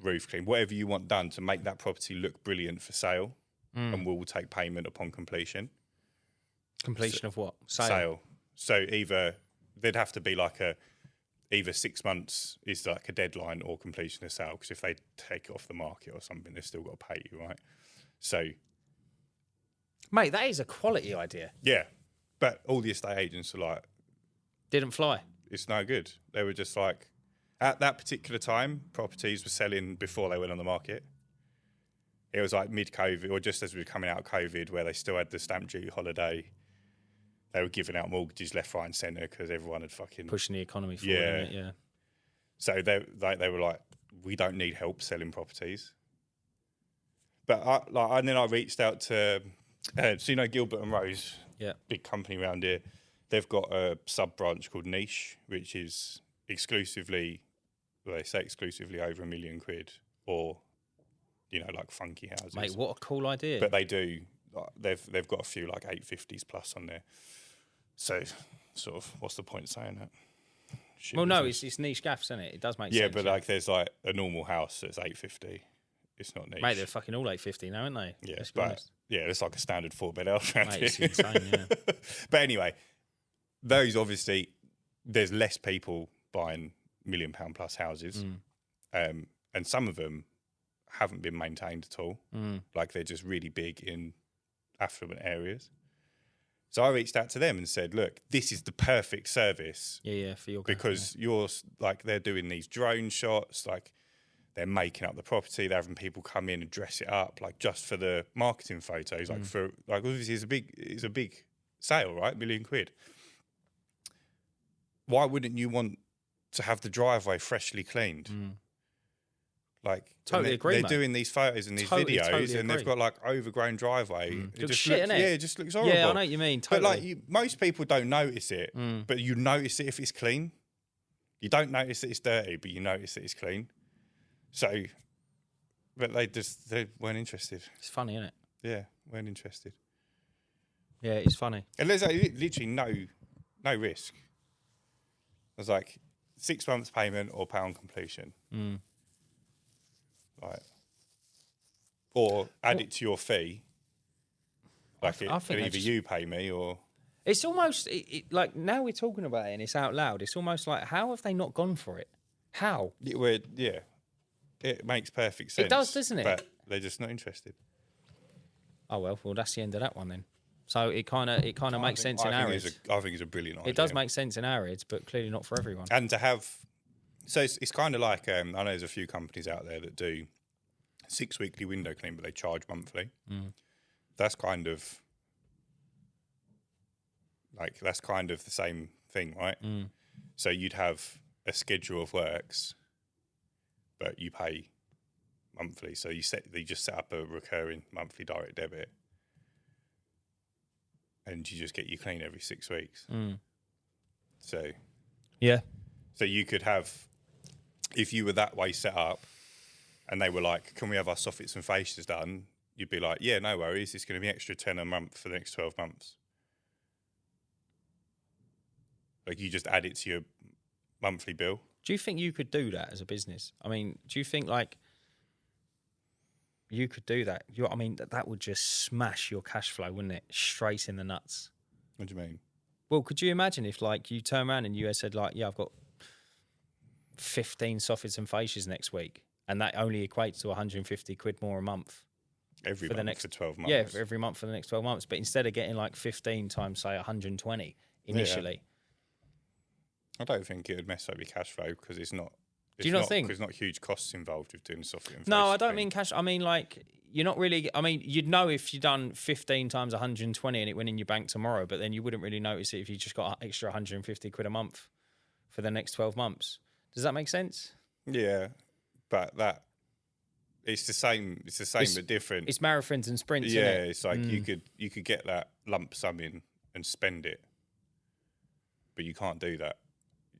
roof clean, whatever you want done to make that property look brilliant for sale. And we'll take payment upon completion. Completion of what? Sale. So either there'd have to be either 6 months is like a deadline or completion of sale. Because if they take it off the market or something, they've still got to pay you, right? So, Mate, that is a quality idea. yeah. But all the estate agents are like, Didn't fly. it's no good. They were just like, at that particular time, properties were selling before they went on the market. It was like mid-COVID, or just as we were coming out of COVID, where they still had the stamp duty holiday. They were giving out mortgages left, right, and centre because everyone had fucking Pushing the economy forward, Yeah. innit? Yeah. So they were like, we don't need help selling properties. But and then I reached out to, Gilbert and Rose, Yeah. big company around here. They've got a sub branch called Niche, which is exclusively over £1 million, or like funky houses. Mate, what a cool idea. But they do. They've got a few like 850s plus on there. So, sort of, what's the point saying that? Shit well, no, business. it's niche gaffs, isn't it? It does make Yeah, sense. but like there's like a normal house that's 850. It's not niche. Mate, they're fucking all 850 now, aren't they? Yeah, Let's be but honest. yeah, it's like a standard 4-bed house around Mate, here. it's insane, yeah. But anyway, those obviously, there's less people buying £1 million plus houses, and some of them haven't been maintained at all. Like they're just really big in affluent areas. So I reached out to them and said, look, this is the perfect service. Yeah, for your Because you're like, they're doing these drone shots, like they're making up the property, they're having people come in and dress it up, like just for the marketing photos, like for, like obviously it's a big sale, right? £1 million. Why wouldn't you want to have the driveway freshly cleaned? Like Totally agree, they're mate. doing these photos and these Totally and agree. they've got like overgrown driveway. It Looks just shit, looks, innit? yeah, it just looks horrible. Yeah, I know what you mean. Totally. But like most people don't notice it, but you notice it if it's clean. You don't notice that it's dirty, but you notice that it's clean. So, but they weren't interested. It's funny, isn't it? Yeah, weren't interested. Yeah, it's funny. And there's literally no risk. There's like 6 months payment or pound completion. Right. Or add it to your fee. Like I think either you pay me or... It's almost like now we're talking about it and it's out loud. It's almost like, how have they not gone for it? How? Yeah. It makes perfect sense. It does, doesn't it? But they're just not interested. Oh, well, that's the end of that one then. So it kind of makes sense in our heads. I think it's a brilliant idea. It does make sense in our heads, but clearly not for everyone. And to have... So it's kind of like... I know there's a few companies out there that do 6 weekly window clean, but they charge monthly. That's kind of... Like, that's kind of the same thing, right? So you'd have a schedule of works, but you pay monthly. So you just set up a recurring monthly direct debit, and you just get your clean every 6 weeks. So you could have, if you were that way set up, and they were like, "Can we have our soffits and fascias done?" You'd be like, "Yeah, no worries. It's going to be extra 10 a month for the next 12 months." Like, you just add it to your monthly bill. Do you think you could do that as a business? I mean, do you think, like, you could do that? I mean, that would just smash your cash flow, wouldn't it? Straight in the nuts. What do you mean? Well, could you imagine if, like, you turn around and you said, like, yeah, I've got 15 soffits and fascias next week, and that only equates to 150 quid more a month. Every month for 12 months. Yeah, every month for the next 12 months. But instead of getting, like, 15 times, say, 120 initially... Yeah. I don't think it would mess up your cash flow because it's not. Do you not think? Because there's not huge costs involved with doing soffit and No, fascia I don't clean. mean cash. I mean, like, you're not really. I mean, you'd know if you'd done 15 times 120 and it went in your bank tomorrow, but then you wouldn't really notice it if you just got an extra 150 quid a month for the next 12 months. Does that make sense? Yeah, but it's the same. It's the same but different. It's marathons and sprints. Yeah, isn't it? it's like you could get that lump sum in and spend it, but you can't do that.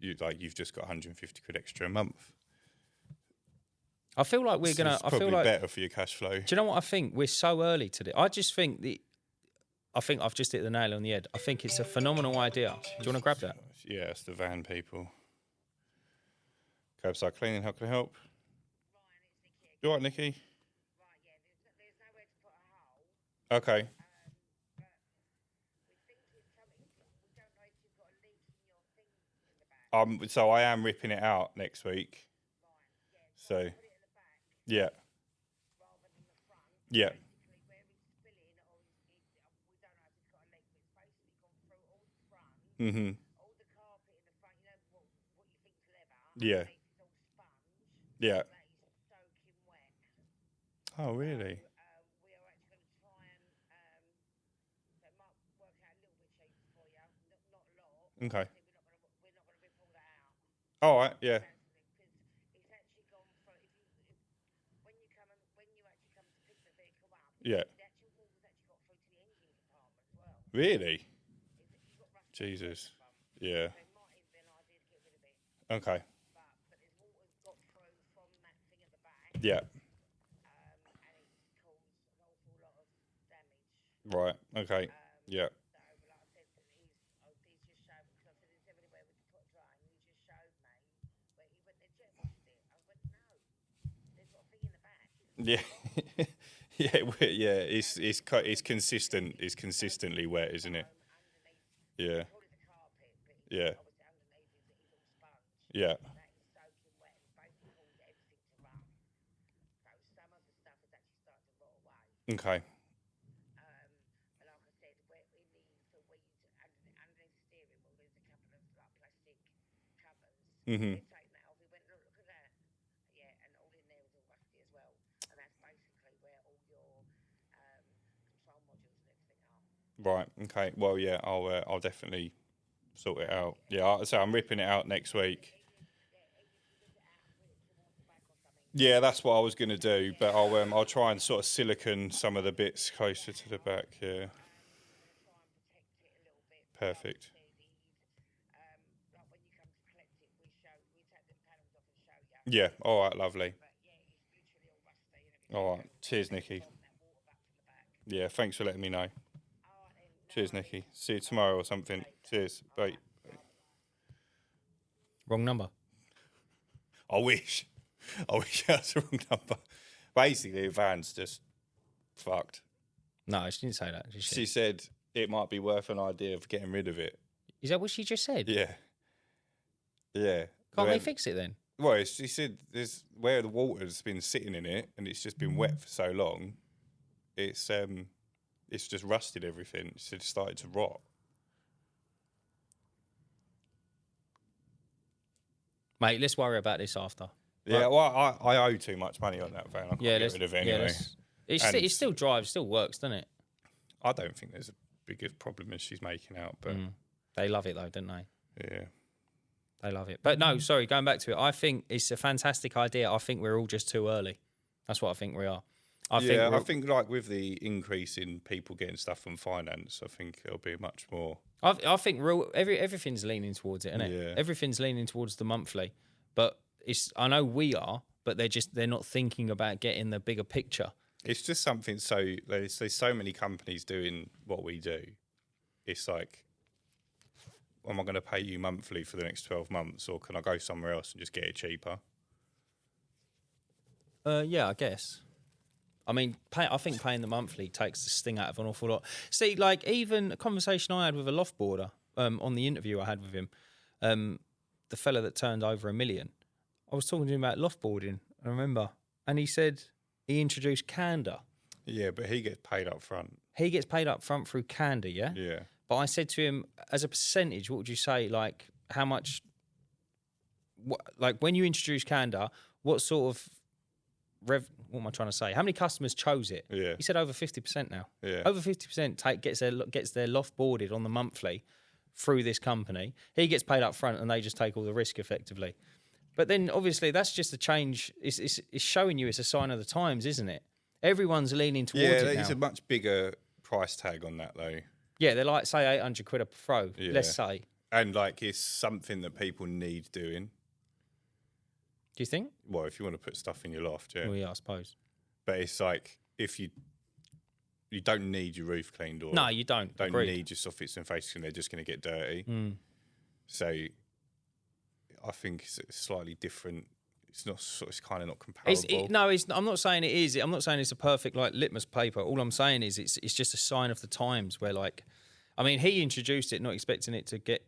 You've just got 150 quid extra a month. I feel like we're gonna. It's I feel probably like better for your cash flow. Do you know what I think? We're so early to this. I just think I think I've just hit the nail on the head. I think it's a phenomenal idea. Do you want to grab that? Yeah, it's the van people. Curbside cleaning. How can I help? You all right, Nikki? Right, yeah, there's nowhere to put a hole. Okay. But we think it's something. We don't know if you've got a leak in your thing in the back. So I am ripping it out next week. Right, yeah. So Put it in the back yeah, rather than the front. yeah, Basically, where it's spilling, or we don't know if it's got a leak, but it's basically gone through all the front, all the carpet in the front. You know what you think's leather? Yeah. Underneath it's all sponge. yeah. That is soaking wet. Oh, really? We are actually going to try and so it might work out a little bit cheaper for you, not a lot. Okay. We're not going to rip all that out. All right. Yeah. Because it's actually gone through. When you actually come to pick the vehicle up, Yeah. the actual water's actually got through to the engine compartment as well. Really? You've got rust Jesus. from. Yeah. So it might even be an idea to get rid of it. Okay. But there's water's got through from that thing at the back. Yeah. And it's caused an awful lot of damage. Right. Okay. Yeah. So, like I said, he's just showed, because I said, is there anywhere we could put a drain? He just showed me where he went, they jet washed it. I went, no, there's got a thing in the back. Yeah. Yeah. It's consistent. It's consistently wet, isn't it? Yeah. Call it the carpet, but Yeah. obviously underneath is all sponge. Yeah. That is soaking wet and basically caused everything to run. So some of the stuff has actually started to rot away. Okay. And like I said, where in the for where you underneath the steering wheel, there's a couple of like plastic covers. Mhm. We've taken that off. We went, look at that. Yeah, and all in there was all rusty as well. And that's basically where all your control modules and everything are. Right. Okay. Well, yeah. I'll definitely sort it out. Yeah. So I'm ripping it out next week. Yeah, that's what I was going to do, but I'll try and sort of silicone some of the bits closer to the back. Yeah. Perfect. Like when you come to collect it, we take the panels off and show you. Yeah. All right. Lovely. But yeah, it's literally all rusty and everything. All right. Cheers, Nikki. That water back from the back. Yeah. Thanks for letting me know. All right then. Cheers, Nikki. See you tomorrow or something. Cheers. Bye. Wrong number. I wish that's the wrong number. Basically, the van's just fucked. No, she didn't say that. She said it might be worth an idea of getting rid of it. Is that what she just said? Yeah. Yeah. Can't they fix it then? Well, she said there's where the water's been sitting in it and it's just been wet for so long, it's just rusted everything. She said it started to rot. Mate, let's worry about this after. Yeah, well, I owe too much money on that van. I can't get rid of it anyway. It still drives, still works, doesn't it? I don't think there's a big problem as she's making out, but They love it though, don't they? yeah. They love it. But no, sorry, going back to it, I think it's a fantastic idea. I think we're all just too early. That's what I think we are. I think like with the increase in people getting stuff from finance, I think it'll be much more. I think everything's leaning towards it, isn't it? Yeah. Everything's leaning towards the monthly. But I know we are, but they're not thinking about getting the bigger picture. It's just something there's so many companies doing what we do. It's like, am I going to pay you monthly for the next 12 months or can I go somewhere else and just get it cheaper? Yeah, I guess. I mean, I think paying the monthly takes the sting out of an awful lot. See, like even a conversation I had with a loft boarder on the interview I had with him, the fella that turned over $1 million, I was talking to him about loft boarding, I remember, and he said he introduced Candor. Yeah, but he gets paid up front. He gets paid up front through Candor, yeah? Yeah. But I said to him, as a percentage, what would you say, like how much, like when you introduce Candor, what sort of what am I trying to say? How many customers chose it? Yeah. He said over 50% now. Yeah. Over 50% gets their loft boarded on the monthly through this company. He gets paid up front and they just take all the risk effectively. But then obviously that's just a change. It's showing you it's a sign of the times, isn't it? Everyone's leaning towards it now. Yeah, it's a much bigger price tag on that though. Yeah, they're like, say, 800 quid a throw, let's say. And like it's something that people need doing. Do you think? Well, if you want to put stuff in your loft, yeah. Well, yeah, I suppose. But it's like if you don't need your roof cleaned or no, you don't. Agreed. Need your soffits and faces, and they're just going to get dirty. So I think it's slightly different. It's not. It's kind of not comparable. I'm not saying it is. I'm not saying it's a perfect like litmus paper. All I'm saying is it's just a sign of the times where like, I mean, he introduced it not expecting it to get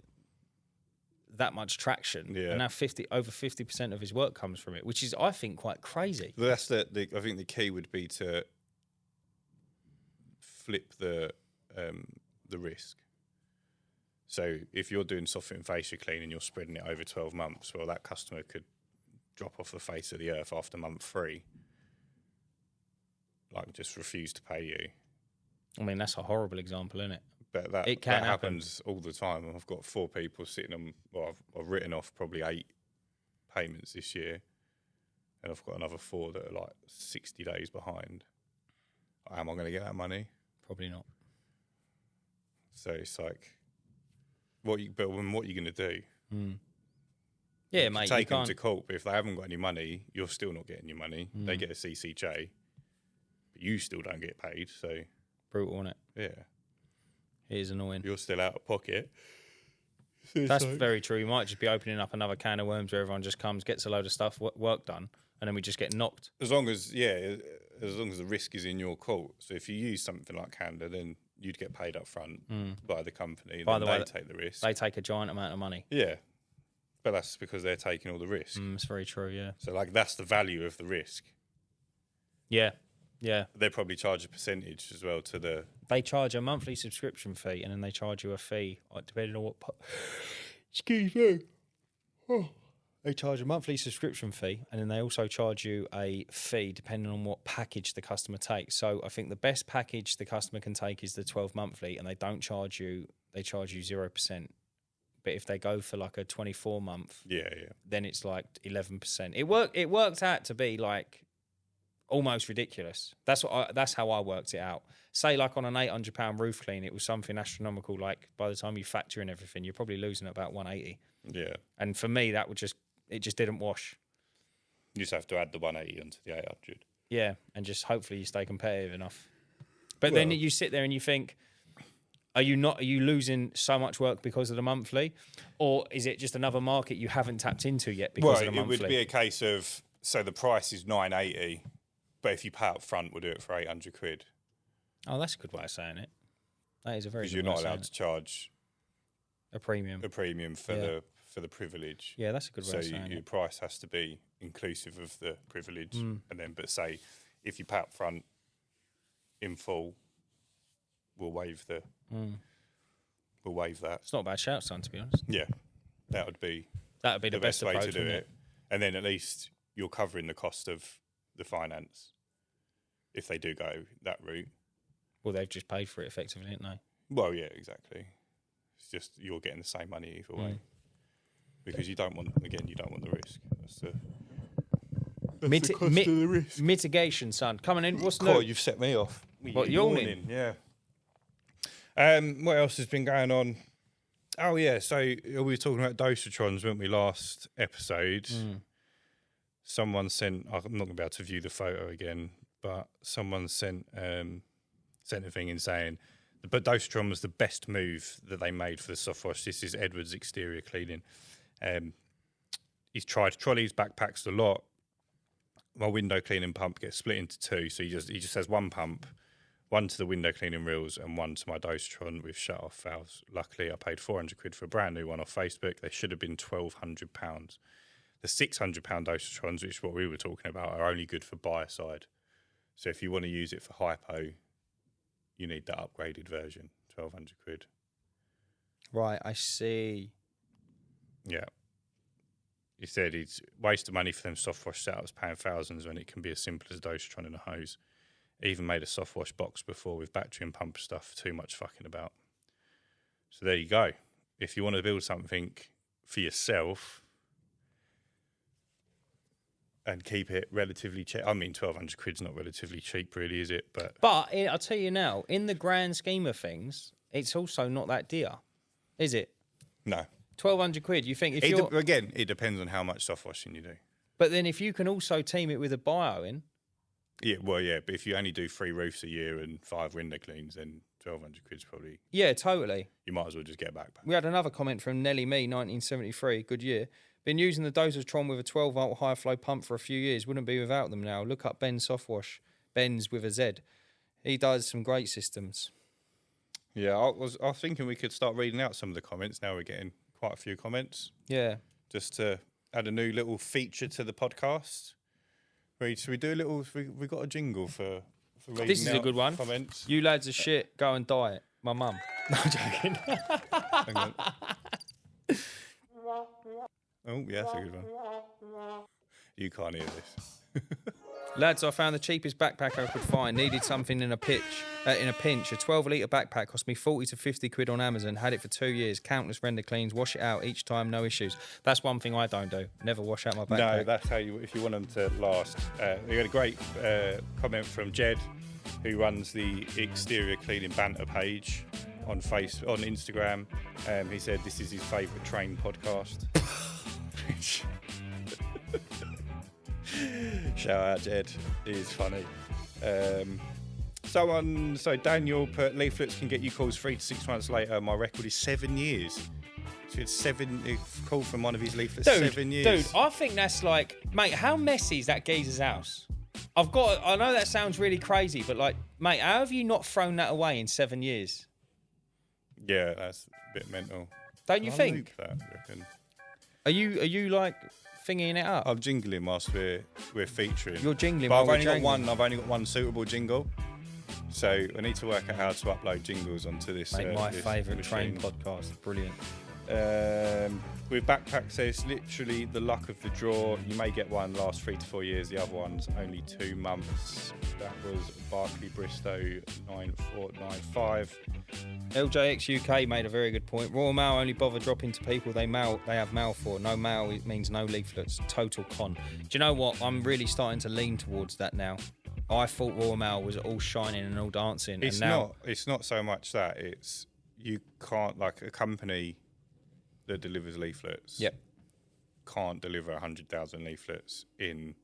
that much traction, and now over 50% of his work comes from it, which is I think quite crazy. But that's I think the key would be to flip the risk. So if you're doing soffit and fascia clean and you're spreading it over 12 months, well, that customer could drop off the face of the earth after month 3, like just refuse to pay you. I mean, that's a horrible example, isn't it? But that happens all the time. I've got 4 people sitting on. Well, I've written off probably 8 payments this year, and I've got another 4 that are like 60 days behind. Am I going to get that money? Probably not. So it's like, what are you going to do? Yeah, mate. Take them to court, but if they haven't got any money, you're still not getting your money. They get a CCJ, but you still don't get paid. So brutal, isn't it? Yeah. It is annoying. You're still out of pocket. That's very true. You might just be opening up another can of worms where everyone just comes, gets a load of stuff, work done, and then we just get knocked. As long as the risk is in your court. So if you use something like Candor, then you'd get paid up front by the company. By the way, they take the risk. They take a giant amount of money. Yeah. But that's because they're taking all the risk. It's very true, yeah. So like that's the value of the risk. Yeah. Yeah. They probably charge a percentage as well to the... They charge a monthly subscription fee and then they charge you a fee, depending on what... Excuse me. Oh. They charge a monthly subscription fee and then they also charge you a fee depending on what package the customer takes. So I think the best package the customer can take is the 12 monthly and they charge you 0%. But if they go for like a 24 month, then it's like 11%. It worked out to be like almost ridiculous. That's how I worked it out. Say like on an £800 roof clean, it was something astronomical. Like by the time you factor in everything, you're probably losing about 180. Yeah. And for me, it just didn't wash. You just have to add the 180 onto the 800. Yeah, and just hopefully you stay competitive enough. But then you sit there and you think, Are you losing so much work because of the monthly, or is it just another market you haven't tapped into yet because of the monthly? It would be a case of, so the price is $980, but if you pay up front, we'll do it for £800. Oh, that's a good way of saying it. That is a very Because good you're way not of allowed saying to charge a premium. For the privilege. Yeah, that's a good way so of saying your it. price has to be inclusive of the privilege, and then, but say if you pay up front in full, we'll waive that. It's not a bad shout, son, to be honest. Yeah, that would be the best way approach, to do wouldn't it. And then at least you're covering the cost of the finance if they do go that route. Well, they've just paid for it effectively, haven't they? Well, yeah, exactly. It's just you're getting the same money either way. Because you don't want the risk. That's the cost of the risk. Mitigation, son. Coming in. What's Cool, new? you've set me off. What, yawning? Yeah. What else has been going on? Oh, yeah. So we were talking about dosatrons, weren't we, last episode? Someone sent, I'm not going to be able to view the photo again, but someone sent a thing in saying, but dosatron was the best move that they made for the soft wash. This is Edward's exterior cleaning. He's tried trolleys, backpacks a lot. My window cleaning pump gets split into two, so he just has one pump, one to the window cleaning reels and one to my dosatron with shut off valves. Luckily, I paid £400 for a brand new one off Facebook. They should have been £1,200. The £600 dosatrons, which is what we were talking about, are only good for biocide. So if you want to use it for hypo, you need the upgraded version, £1,200. Right, I see. Yeah. He said it's waste of money for them soft wash setups, paying thousands when it can be as simple as a dosatron and a hose. Even made a soft wash box before with battery and pump stuff. Too much fucking about. So there you go. If you want to build something for yourself and keep it relatively cheap. I mean, £1,200 not relatively cheap, really, is it? But I'll tell you now, in the grand scheme of things, it's also not that dear, is it? No. £1,200. You think if you're again, it depends on how much soft washing you do. but then if you can also team it with a bio in, Yeah, well, yeah, but if you only do 3 roofs a year and 5 window cleans, then £1,200 probably. yeah, totally. You might as well just get a backpack. We had another comment from Nelly Me, 1973. Good year. Been using the dosatron with a 12-volt high flow pump for a few years. Wouldn't be without them now. Look up Ben Softwash. Ben's with a Z. He does some great systems. Yeah, I was thinking we could start reading out some of the comments. Now we're getting quite a few comments. Yeah. Just to add a new little feature to the podcast. Should we do a little? We got a jingle for reading This is a out good one. Comments. You lads are shit. Go and diet. My mum. No, I'm joking. Hang on. Oh, yeah, that's a good one. You can't hear this. Lads, I found the cheapest backpack I could find. Needed something in a pinch. A 12-litre backpack cost me 40 to 50 quid on Amazon. Had it for 2 years. Countless render cleans. Wash it out each time. No issues. That's one thing I don't do. Never wash out my backpack. No, that's how you. If you want them to last. We had a great comment from Jed, who runs the exterior cleaning banter page on Instagram. He said this is his favourite train podcast. Shout out, Jed. He is funny. So Daniel put leaflets can get you calls 3 to 6 months later. My record is 7 years. So it's 7 call from one of his leaflets. 7 years. Dude, I think that's like, mate, how messy is that geezer's house? I know that sounds really crazy, but like, mate, how have you not thrown that away in 7 years? Yeah, that's a bit mental. Don't you think? That, I reckon. Are you like thinking it up? I'm jingling whilst we're featuring. You're jingling. But while I've we're only got one suitable jingle. So I need to work out how to upload jingles onto this. Mate, my this favourite machine. train podcast. Brilliant. With backpack says literally the luck of the draw. You may get one last 3 to 4 years. The other one's only 2 months. That was Barclay Bristow 9495. LJX UK made a very good point. Royal Mail only bother dropping to people they have mail for. No mail, it means no leaflets. Total con. Do you know what? I'm really starting to lean towards that now. I thought Royal Mail was all shining and all dancing. It's and now, not. It's not so much that. It's you can't, like, a company that delivers leaflets. Yep. Can't deliver 100,000 leaflets in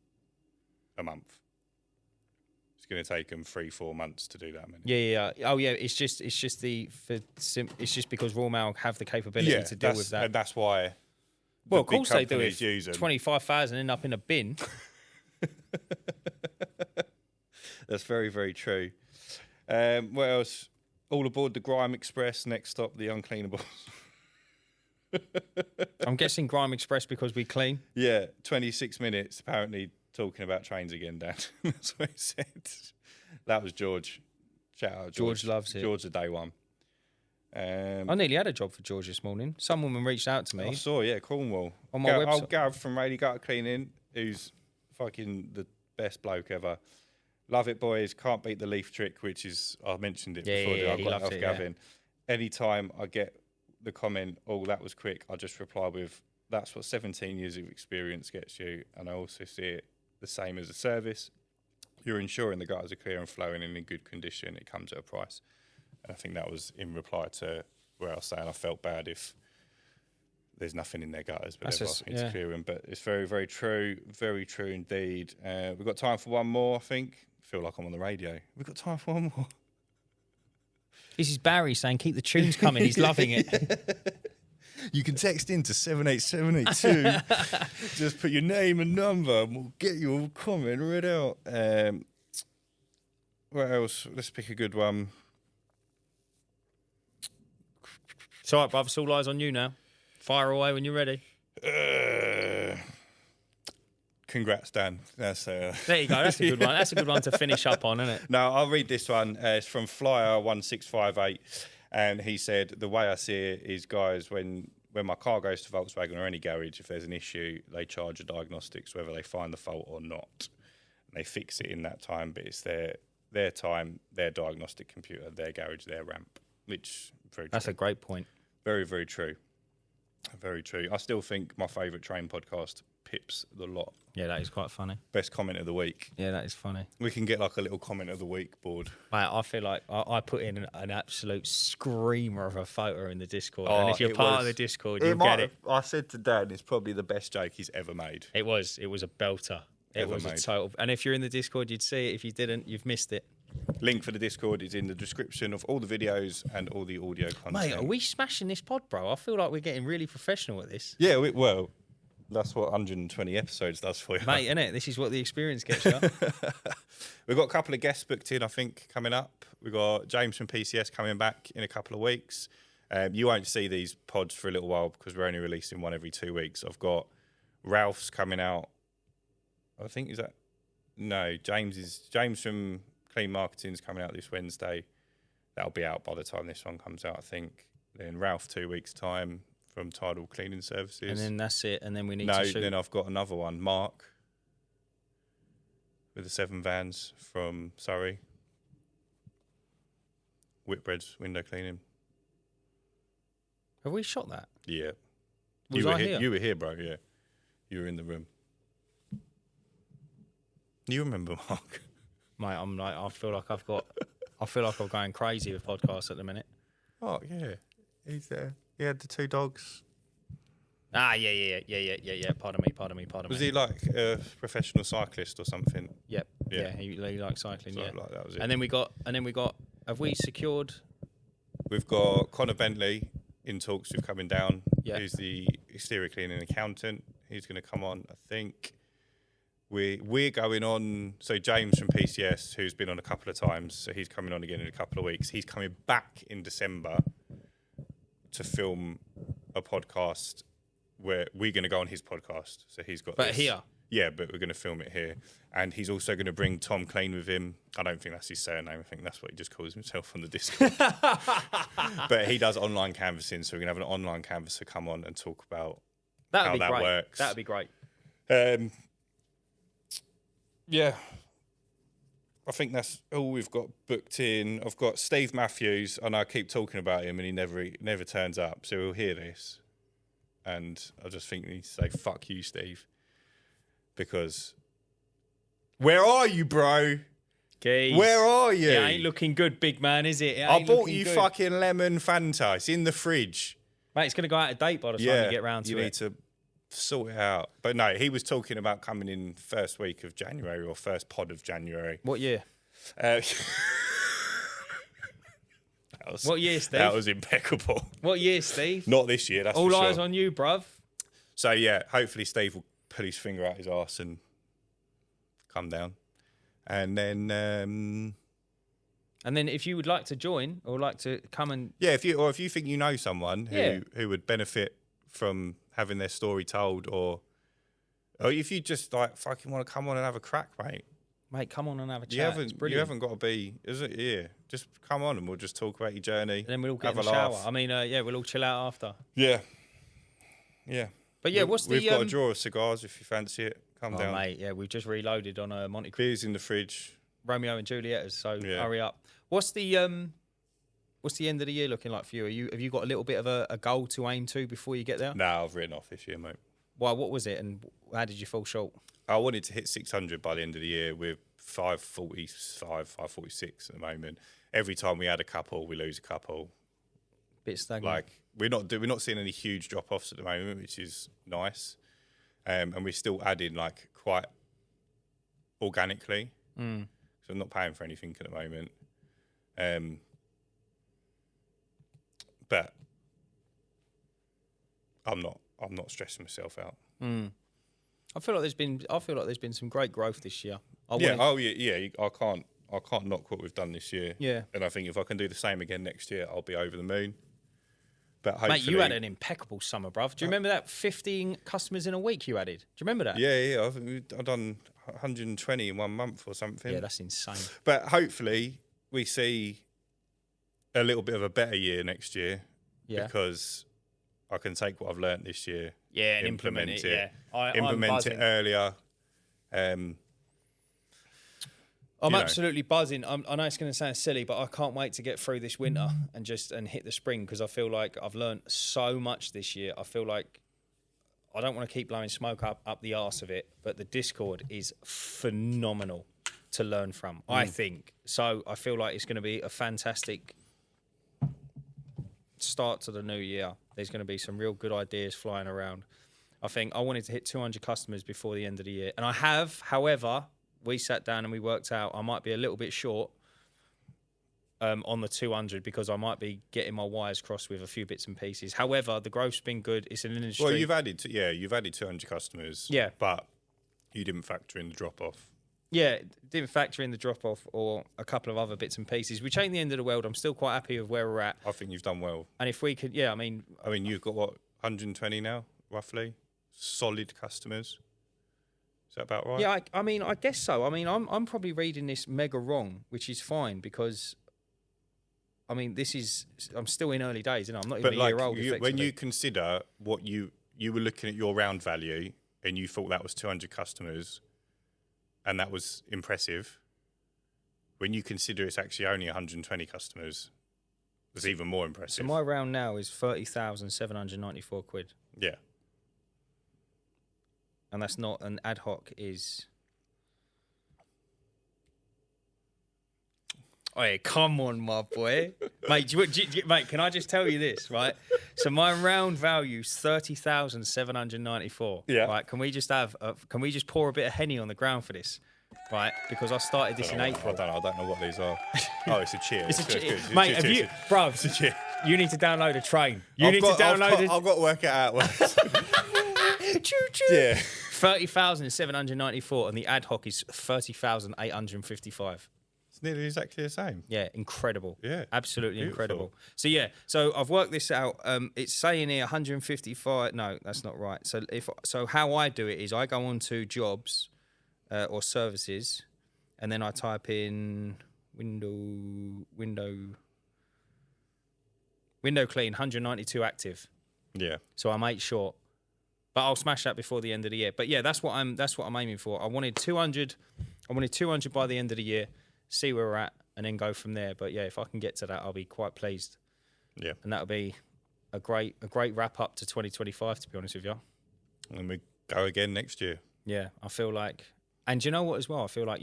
a month. It's going to take them 3-4 months to do that many. Yeah. Oh, yeah. It's just because Royal Mail have the capability to deal with that. And that's why. Well, of course they do. If If 25,000 end up in a bin. That's very, very true. What else? All aboard the Grime Express. Next stop, the Uncleanables. I'm guessing Grime Express because we clean. Yeah, 26 minutes apparently talking about trains again, Dan. That's what he said. That was George. Shout out George. George loves it. George the day one. I nearly had a job for George this morning. Some woman reached out to me. I saw, Cornwall. On my website. Old Gav from Radio Gutter Cleaning, who's fucking the best bloke ever. Love it, boys. Can't beat the leaf trick, which is, I mentioned it before. Yeah, I he got loved it off it, Gavin. Anytime I get the comment, oh, that was quick, I just reply with, that's what 17 years of experience gets you. And I also see it the same as a service. You're ensuring the gutters are clear and flowing and in good condition. It comes at a price. And I think that was in reply to where I was saying I felt bad if there's nothing in their gutters, but they're asking to clear them. But it's very, very true indeed. We've got time for one more, I think. I feel like I'm on the radio. We've got time for one more. This is Barry saying, keep the tunes coming. He's loving it. You can text in to 78782. Just put your name and number and we'll get your comment read out. What else? Let's pick a good one. It's all right, brother. It's all eyes on you now. Fire away when you're ready. Congrats, Dan. There you go. That's a good one. That's a good one to finish up on, isn't it? No, I'll read this one. It's from Flyer1658. And he said, the way I see it is, guys, when my car goes to Volkswagen or any garage, if there's an issue, they charge a diagnostics, whether they find the fault or not. And they fix it in that time, but it's their time, their diagnostic computer, their garage, their ramp, which very true. That's a great point. Very, very true. Very true. I still think my favourite train podcast, Pips the lot. Yeah, that is quite funny. Best comment of the week. Yeah, that is funny. We can get like a little comment of the week board. Mate, I feel like I put in an absolute screamer of a photo in the Discord. Oh, and if you're part of the Discord, you'll get it. I said to Dan, it's probably the best joke he's ever made. It was a belter. It was a total. And if you're in the Discord, you'd see it. If you didn't, you've missed it. Link for the Discord is in the description of all the videos and all the audio content. Mate, are we smashing this pod, bro? I feel like we're getting really professional at this. Yeah, well, that's what 120 episodes does for you. Mate, innit? This is what the experience gets you. We've got a couple of guests booked in, I think, coming up. We've got James from PCS coming back in a couple of weeks. You won't see these pods for a little while because we're only releasing one every 2 weeks. I've got Ralph's coming out. I think, is that... No, James from Clean Marketing's coming out this Wednesday. That'll be out by the time this one comes out, I think. Then Ralph 2 weeks' time from Tidal Cleaning Services. And then that's it. And then we need to shoot. No, then I've got another one. Mark with the 7 vans from Surrey. Whitbread's window cleaning. Have we shot that? Yeah. Was I here? You were here, bro, yeah. You were in the room. You remember, Mark? Mate, I feel like I'm going crazy with podcasts at the minute. Oh, yeah. He's there. He had the 2 dogs. Ah, yeah. Pardon me. Was he like a professional cyclist or something? Yep. Yeah. Yeah, he likes cycling, So yeah. like that was it. And then we got, have we secured? We've got Connor Bentley in talks with coming down. Yeah. Who's the exterior cleaning accountant. He's going to come on, I think. We're going on, so James from PCS, who's been on a couple of times, so he's coming on again in a couple of weeks. He's coming back in December to film a podcast where we're going to go on his podcast. So he's got But here? Yeah, but we're going to film it here. And he's also going to bring Tom Clean with him. I don't think that's his surname. I think that's what he just calls himself on the Discord. But he does online canvassing, so we're going to have an online canvasser come on and talk about how that works. That'd be great. Yeah, I think that's all we've got booked in. I've got Steve Matthews, and I keep talking about him, and he never turns up. So we'll hear this, and I just think we need to say "fuck you, Steve," because where are you, bro? Geez. Where are you? It ain't looking good, big man, is it? I bought you fucking lemon Fanta. It's in the fridge. Mate, it's going to go out of date by the time you get round to it. You need to sort it out. But no, he was talking about coming in first week of January or first pod of January. What year? What year, Steve? That was impeccable. What year, Steve? Not this year, that's All for eyes sure. on you, bruv. So, yeah, hopefully Steve will pull his finger out his arse and come down. And then... And then if you would like to join or like to come and... Yeah, if you think you know someone who would benefit from having their story told, or if you just like fucking want to come on and have a crack, mate. Mate, come on and have a chat. You haven't got to be, is it? Yeah, just come on and we'll just talk about your journey. And then we'll all get have in the a shower. laugh. I mean, we'll all chill out after. Yeah. But yeah, We've got a drawer of cigars if you fancy it. Come down. Mate, yeah, we've just reloaded on a Monte Cristo. Beers in the fridge. Romeo and Juliet's, so hurry up. What's the end of the year looking like for you? Have you got a little bit of a goal to aim to before you get there? No, I've written off this year, mate. Why? What was it, and how did you fall short? I wanted to hit 600 by the end of the year with 545, 546 at the moment. Every time we add a couple, we lose a couple. Bit stagnant. Like we're not seeing any huge drop offs at the moment, which is nice. And we're still adding like quite organically. So I'm not paying for anything at the moment. But I'm not stressing myself out. I feel like there's been some great growth this year. I can't knock what we've done this year. Yeah. And I think if I can do the same again next year, I'll be over the moon. But hopefully, Mate, you had an impeccable summer, bruv. Do you remember that 15 customers in a week you added? Do you remember that? Yeah. I've done 120 in 1 month or something. Yeah, that's insane. But hopefully we see a little bit of a better year next year. Yeah. Because I can take what I've learnt this year. Yeah, and implement it. Yeah. Implement it earlier. I'm absolutely buzzing. I know it's going to sound silly, but I can't wait to get through this winter and hit the spring, because I feel like I've learned so much this year. I feel like I don't want to keep blowing smoke up the arse of it, but the Discord is phenomenal to learn from, I think. So I feel like it's going to be a fantastic start to the new year. There's going to be some real good ideas flying around. I think I wanted to hit 200 customers before the end of the year, and I have. However, we sat down and we worked out I might be a little bit short on the 200, because I might be getting my wires crossed with a few bits and pieces. However, the growth's been good. It's an industry. Well, you've added 200 customers. Yeah. But you didn't factor in the drop off. Yeah, didn't factor in the drop off or a couple of other bits and pieces, which ain't the end of the world. I'm still quite happy with where we're at. I think you've done well. And if we could, I mean, you've got what, 120 now, roughly, solid customers. Is that about right? Yeah, I guess so. I mean, I'm probably reading this mega wrong, which is fine, because I mean, I'm still in early days, and I'm not even a year old. When you consider what you were looking at your round value and you thought that was 200 customers, and that was impressive. When you consider it's actually only 120 customers, it's even more impressive. So my round now is 30,794 quid. Yeah. And that's not an ad hoc is. Oh, come on, my boy, mate. Mate, can I just tell you this, right? So my round value is 30,794. Yeah. Right. Can we just pour a bit of Henny on the ground for this, right? Because I started this in April. I don't know what these are. Oh, it's a cheer. It's a cheer, good. mate. Cheers, Have you, cheers. bro? It's a cheer. You need to download a train. I've got to work it out. Choo choo. Yeah. 30,794, and the ad hoc is 30,855. It's nearly exactly the same. Yeah, incredible. Yeah. Absolutely Beautiful. incredible. So I've worked this out. It's saying here 155. No, that's not right. So how I do it is I go on to jobs or services, and then I type in window clean, 192 active. Yeah. So I'm 8 short. But I'll smash that before the end of the year. But yeah, that's what I'm aiming for. I wanted 200 by the end of the year, see where we're at, and then go from there. But yeah, if I can get to that, I'll be quite pleased. Yeah. And that'll be a great wrap up to 2025, to be honest with you. And we go again next year. Yeah, I feel like, and you know what as well? I feel like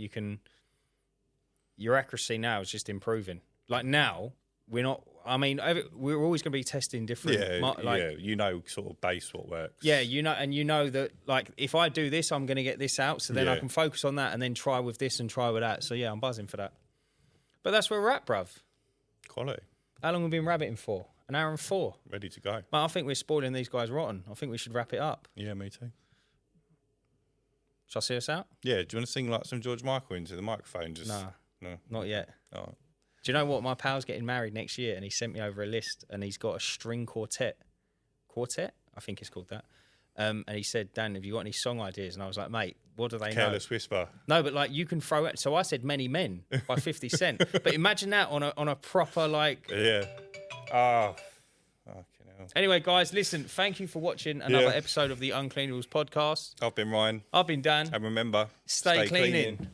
your accuracy now is just improving. Like now, we're always going to be testing different. Sort of base what works. Yeah, and you know that, like, if I do this, I'm going to get this out. So then I can focus on that and then try with this and try with that. So yeah, I'm buzzing for that. But that's where we're at, bruv. Quality. How long have we been rabbiting for? An hour and 4. Ready to go. Mate, I think we're spoiling these guys rotten. I think we should wrap it up. Yeah, me too. Shall I see us out? Yeah, do you want to sing like some George Michael into the microphone? Just No, not yet. All right. Do you know what? My pal's getting married next year, and he sent me over a list, and he's got a string quartet. Quartet? I think it's called that. And he said, Dan, have you got any song ideas? And I was like, mate, what do they Careless know? Whisper. No, but like you can throw it. So I said Many Men by 50 Cent. But imagine that on a proper like... Yeah. Oh, fucking hell. Anyway, guys, listen, thank you for watching another episode of the Uncleanables Podcast. I've been Ryan. I've been Dan. And remember, Stay cleaning.